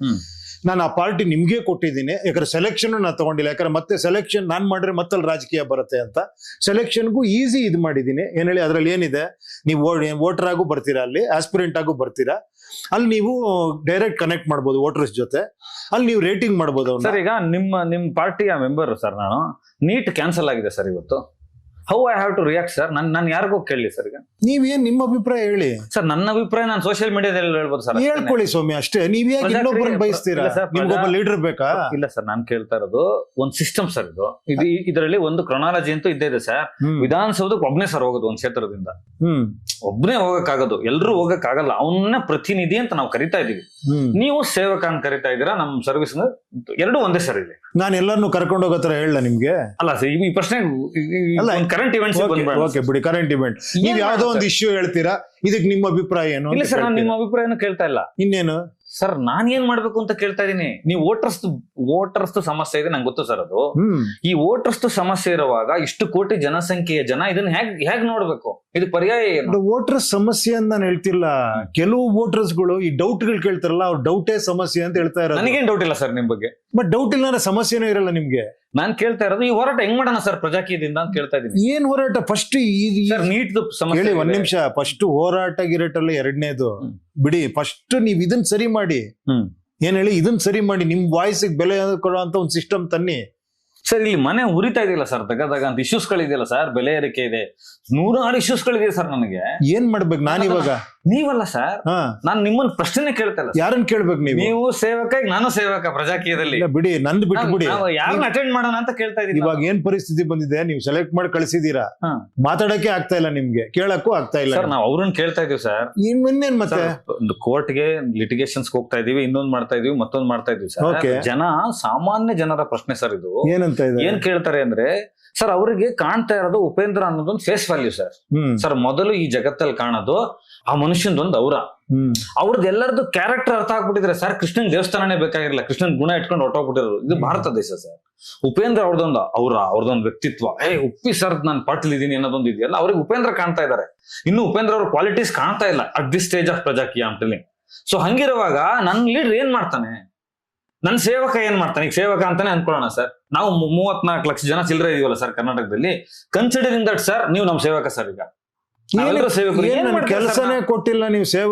ನಾನು ಆ ಪಾರ್ಟಿ ನಿಮ್ಗೆ ಕೊಟ್ಟಿದ್ದೀನಿ, ಯಾಕಂದ್ರೆ ಸೆಲೆಕ್ಷನ್ ನಾನು ತಗೊಂಡಿಲ್ಲ, ಯಾಕಂದ್ರೆ ಮತ್ತೆ ಸೆಲೆಕ್ಷನ್ ನಾನ್ ಮಾಡಿದ್ರೆ ಮತ್ತಲ್ಲಿ ರಾಜಕೀಯ ಬರುತ್ತೆ ಅಂತ ಸೆಲೆಕ್ಷನ್ಗೂ ಈಸಿ ಇದು ಮಾಡಿದ್ದೀನಿ. ಏನ್ ಹೇಳಿ, ಅದ್ರಲ್ಲಿ ಏನಿದೆ, ನೀವು ವೋಟರ್ ಆಗು ಬರ್ತೀರಾ, ಅಲ್ಲಿ ಆಸ್ಪಿರೆಂಟ್ ಆಗು ಬರ್ತೀರಾ, ಅಲ್ಲಿ ನೀವು ಡೈರೆಕ್ಟ್ ಕನೆಕ್ಟ್ ಮಾಡ್ಬೋದು ವೋಟರ್ಸ್ ಜೊತೆ, ಅಲ್ಲಿ ನೀವು ರೇಟಿಂಗ್ ಮಾಡ್ಬೋದು. ಸರ್ ಈಗ ನಿಮ್ ಪಾರ್ಟಿಯ ಮೆಂಬರ್ ಸರ್, ನಾನು ನೀಟ್ ಕ್ಯಾನ್ಸಲ್ ಆಗಿದೆ ಸರ್ ಇವತ್ತು. How I have to react sir? ನಾನು ಯಾರಿಗೂ ಕೇಳಿ ಸರ್? ಈಗ ನೀವೇನ್ ನಿಮ್ಮ ಅಭಿಪ್ರಾಯ ಹೇಳಿ ಸರ್. ನನ್ನ ಅಭಿಪ್ರಾಯ ನಾನು ಸೋಷಿಯಲ್ ಮೀಡಿಯಾದಲ್ಲಿ ಹೇಳ್ಬೋದು ಸರ್. ಹೇಳ್ಕೊಳ್ಳಿ ಸ್ವಾಮಿ, ಅಷ್ಟೇ. ನೀವ್ ಯಾಕೆ ಇನ್ನೊಬ್ಬರನ್ನ ಬಯಸ್ತೀರಾ? ನಿಮ್ಗೊಬ್ಬ ಲೀಡರ್ ಬೇಕಾ? ಇಲ್ಲ ಸರ್, ನಾನು ಕೇಳ್ತಾ ಇರೋದು ಒಂದು ಸಿಸ್ಟಮ್ ಸರ್. ಇದರಲ್ಲಿ ಒಂದು ಕ್ರೊನಾಲಜಿ ಅಂತೂ ಇದ್ದೇ ಇದೆ ಸರ್. ವಿಧಾನಸೌಧಕ್ಕೆ ಒಬ್ನೇ ಸರ್ ಹೋಗೋದು, ಒಂದ್ ಕ್ಷೇತ್ರದಿಂದ ಒಬ್ನೇ ಹೋಗಕ್ಕಾಗೋದು, ಎಲ್ರೂ ಹೋಗಕ್ಕಾಗಲ್ಲ. ಅವನ್ನ ಪ್ರತಿನಿಧಿ ಅಂತ ನಾವು ಕರಿತಾ ಇದೀವಿ, ನೀವು ಸೇವಕ ಅಂತ ಕರಿತಾ ಇದೀರಾ. ನಮ್ ಸರ್ವಿಸ್ ಎರಡು ಒಂದೇ ಸರ್ ಇಲ್ಲಿ. ನಾನು ಎಲ್ಲರನ್ನು ಕರ್ಕೊಂಡು ಹೋಗೋ ತರ ಹೇಳ ನಿಮ್ಗೆ? ಅಲ್ಲ ಸರ್, ಈ ಪ್ರಶ್ನೆ ಕರೆಂಟ್ ಇವೆಂಟ್ಸ್. ಓಕೆ ಬಿಡಿ, ಕರೆಂಟ್ ಇವೆಂಟ್. ನೀವ್ ಯಾವ್ದೋ ಒಂದು ಇಶ್ಯೂ ಹೇಳ್ತೀರಾ, ಇದಕ್ಕೆ ನಿಮ್ಮ ಅಭಿಪ್ರಾಯ ಏನು? ಇಲ್ಲ ಸರ್, ನಾನು ನಿಮ್ಮ ಅಭಿಪ್ರಾಯನ ಕೇಳ್ತಾ ಇಲ್ಲ. ಇನ್ನೇನು ಸರ್, ನಾನ್ ಏನ್ ಮಾಡ್ಬೇಕು ಅಂತ ಕೇಳ್ತಾ ಇದೀನಿ. ನೀವು ವೋಟರ್ಸ್ ಸಮಸ್ಯೆ ಇದೆ ನಂಗೆ ಗೊತ್ತು ಸರ್. ಅದು ಈ ವೋಟರ್ಸ್ ಸಮಸ್ಯೆ ಇರುವಾಗ ಇಷ್ಟು ಕೋಟಿ ಜನಸಂಖ್ಯೆಯ ಜನ ಇದನ್ನ ಹೇಗ್ ನೋಡ್ಬೇಕು? ಇದು ಪರ್ಯಾಯ ಏನು? ವೋಟರ್ಸ್ ಸಮಸ್ಯೆ ಅಂತ ನಾನು ಹೇಳ್ತಿಲ್ಲ. ಕೆಲವು ವೋಟರ್ಸ್ ಗಳು ಈ ಡೌಟ್ ಗಳು ಕೇಳ್ತಾರಲ್ಲ, ಅವ್ರ ಡೌಟೇ ಸಮಸ್ಯೆ ಅಂತ ಹೇಳ್ತಾ ಇರೋದು. ನನಗೇನ್ ಡೌಟ್ ಇಲ್ಲ ಸರ್ ನಿಮ್ ಬಗ್ಗೆ. ಬಟ್ ಡೌಟ್ ಇಲ್ಲ ಅಂದ್ರೆ ಸಮಸ್ಯೆನೂ ಇರಲ್ಲ ನಿಮ್ಗೆ. ನಾನ್ ಕೇಳ್ತಾ ಇರೋದು, ಈ ಹೋರಾಟ ಹೆಂಗ್ ಮಾಡೋಣ ಸರ್ ಪ್ರಜಾಕೀಯದಿಂದ ಅಂತ ಕೇಳ್ತಾ ಇದೀನಿ. ಏನ್ ಹೋರಾಟ? ಫಸ್ಟ್ ನೀಟ್ ಸಮಸ್ಯೆ. ಒಂದ್ ನಿಮಿಷ, ಫಸ್ಟ್ ಹೋರಾಟ ಗಿರೇಟಲ್ಲ ಎರಡನೇದು ಬಿಡಿ. ಫಸ್ಟ್ ನೀವ್ ಇದನ್ ಸರಿ ಮಾಡಿ. ಏನ್ ಹೇಳಿ, ಇದನ್ ಸರಿ ಮಾಡಿ, ನಿಮ್ ವಾಯ್ಸ್ ಬೆಲೆ ಕೊಡುವಂತ ಒಂದು ಸಿಸ್ಟಮ್ ತನ್ನಿ ಸರ್. ಇಲ್ಲಿ ಮನೆ ಉರಿತಾ ಇದೆಯಲ್ಲ ಸರ್, ತಗದಾಗ ಅಂತ ಇಶ್ಯೂಸ್ ಗಳಿದೆಯಲ್ಲ ಸರ್, ಬೆಲೆ ಏರಿಕೆ ಇದೆ, 106 ಇಶ್ಯೂಸ್ ಗಳಿದೆ ಸರ್. ನನಗೆ ಏನ್ ಮಾಡ್ಬೇಕು ನಾನಿವಾಗ? ನೀವಲ್ಲ ಸರ್, ಹಾ ನಾನು ನಿಮ್ಮನ್ನ ಪ್ರಶ್ನೆ ಕೇಳ್ತಾ ಇಲ್ಲ. ಯಾರನ್ನ ಕೇಳ್ಬೇಕು ನೀವು? ನೀವು ಸೇವಕ, ಈಗ ನಾನು ಸೇವಕ ಪ್ರಜಾಕೀಯದಲ್ಲಿ. ಇಲ್ಲ ಬಿಡಿ, ನಂದು ಬಿಟ್ಬಿಡಿ. ಯಾರನ್ನ ಅಟೆಂಡ್ ಮಾಡೋಣ ಅಂತ ಕೇಳ್ತಾ ಇದೀನಿ. ಇವಾಗ ಏನ್ ಪರಿಸ್ಥಿತಿ ಬಂದಿದೆ, ನೀವು ಸೆಲೆಕ್ಟ್ ಮಾಡಿ ಕಳಿಸಿದೀರಾ, ಹಾ. ಮಾತಾಡಕ್ಕೆ ಆಗ್ತಾ ಇಲ್ಲ, ನಿಮ್ಗೆ ಕೇಳಕ್ಕೂ ಆಗ್ತಾ ಇಲ್ಲ. ಸರ್ ನಾವು ಅವ್ರನ್ನ ಕೇಳ್ತಾ ಇದೀವಿ ಸರ್. ಇನ್ನೇನ್ ಮತ್ತೆ ಕೋರ್ಟ್ಗೆ ಲಿಟಿಗೇಷನ್ಸ್ ಹೋಗ್ತಾ ಇದೀವಿ, ಇನ್ನೊಂದ್ ಮಾಡ್ತಾ ಇದೀವಿ, ಮತ್ತೊಂದ್ ಮಾಡ್ತಾ ಇದೀವಿ ಸರ್. Okay. ಜನ, ಸಾಮಾನ್ಯ ಜನರ ಪ್ರಶ್ನೆ ಸರ್ ಇದು. ಏನಂತ ಇದೆ? ಏನ್ ಕೇಳ್ತಾರೆ ಅಂದ್ರೆ ಸರ್, ಅವರಿಗೆ ಕಾಣ್ತಾ ಇರೋದು ಉಪೇಂದ್ರ ಅನ್ನೋದೊಂದು ಫೇಸ್ ವ್ಯಾಲ್ಯೂ ಸರ್. ಸರ್ ಮೊದಲು ಈ ಜಗತ್ತಲ್ಲಿ ಕಾಣೋದು ಆ ಮನುಷ್ಯನದೊಂದು ಅವರ, ಅವ್ರದ್ದು ಎಲ್ಲರದ್ದು ಕ್ಯಾರೆಕ್ಟರ್ ಅರ್ಥ ಆಗ್ಬಿಟ್ಟಿದ್ರೆ ಸರ್, ಕೃಷ್ಣನ್ ದೇವಸ್ಥಾನನೇ ಬೇಕಾಗಿರಲಿಲ್ಲ, ಕೃಷ್ಣನ್ ಗುಣ ಇಟ್ಕೊಂಡು ಹೊಟ್ಟೋಗ್ಬಿಟ್ಟಿರೋರು. ಇದು ಭಾರತ ದೇಶ ಸರ್. ಉಪೇಂದ್ರ ಅವ್ರದೊಂದು ವ್ಯಕ್ತಿತ್ವ, ಉಪ್ಪಿ ಸರ್ ನಾನು ಪಾಟೀಲ್ ಇದೀನಿ ಅನ್ನೋದೊಂದು ಇದೆಯಲ್ಲ, ಅವ್ರಿಗೆ ಉಪೇಂದ್ರ ಕಾಣ್ತಾ ಇದ್ದಾರೆ. ಇನ್ನು ಉಪೇಂದ್ರ ಅವ್ರ ಕ್ವಾಲಿಟೀಸ್ ಕಾಣ್ತಾ ಇಲ್ಲ at this stage of Prajakeeya am telling. So ಹಂಗಿರುವಾಗ ನನ್ನ ಲೀಡರ್ ಏನ್ ಮಾಡ್ತಾನೆ, ನನ್ನ ಸೇವಕ ಏನ್ ಮಾಡ್ತಾನೆ? ಈಗ ಸೇವಕ ಅಂತಾನೆ ಅನ್ಕೊಳ್ಳೋಣ ಸರ್, ನಾವು 34 ಲಕ್ಷ ಜನ ಚಿಲ್ಲರೆ ಇದೀವಲ್ಲ ಸರ್ ಕರ್ನಾಟಕದಲ್ಲಿ. ಕನ್ಸಿಡರಿಂಗ್ ದಟ್ ಸರ್, ನೀವು ನಮ್ ಸೇವಕ ಸರ್. ಈಗ ಸೇವಕರು ಕೆಲಸನೇ ಕೊಟ್ಟಿಲ್ಲ, ನೀವು ಸೇವೆ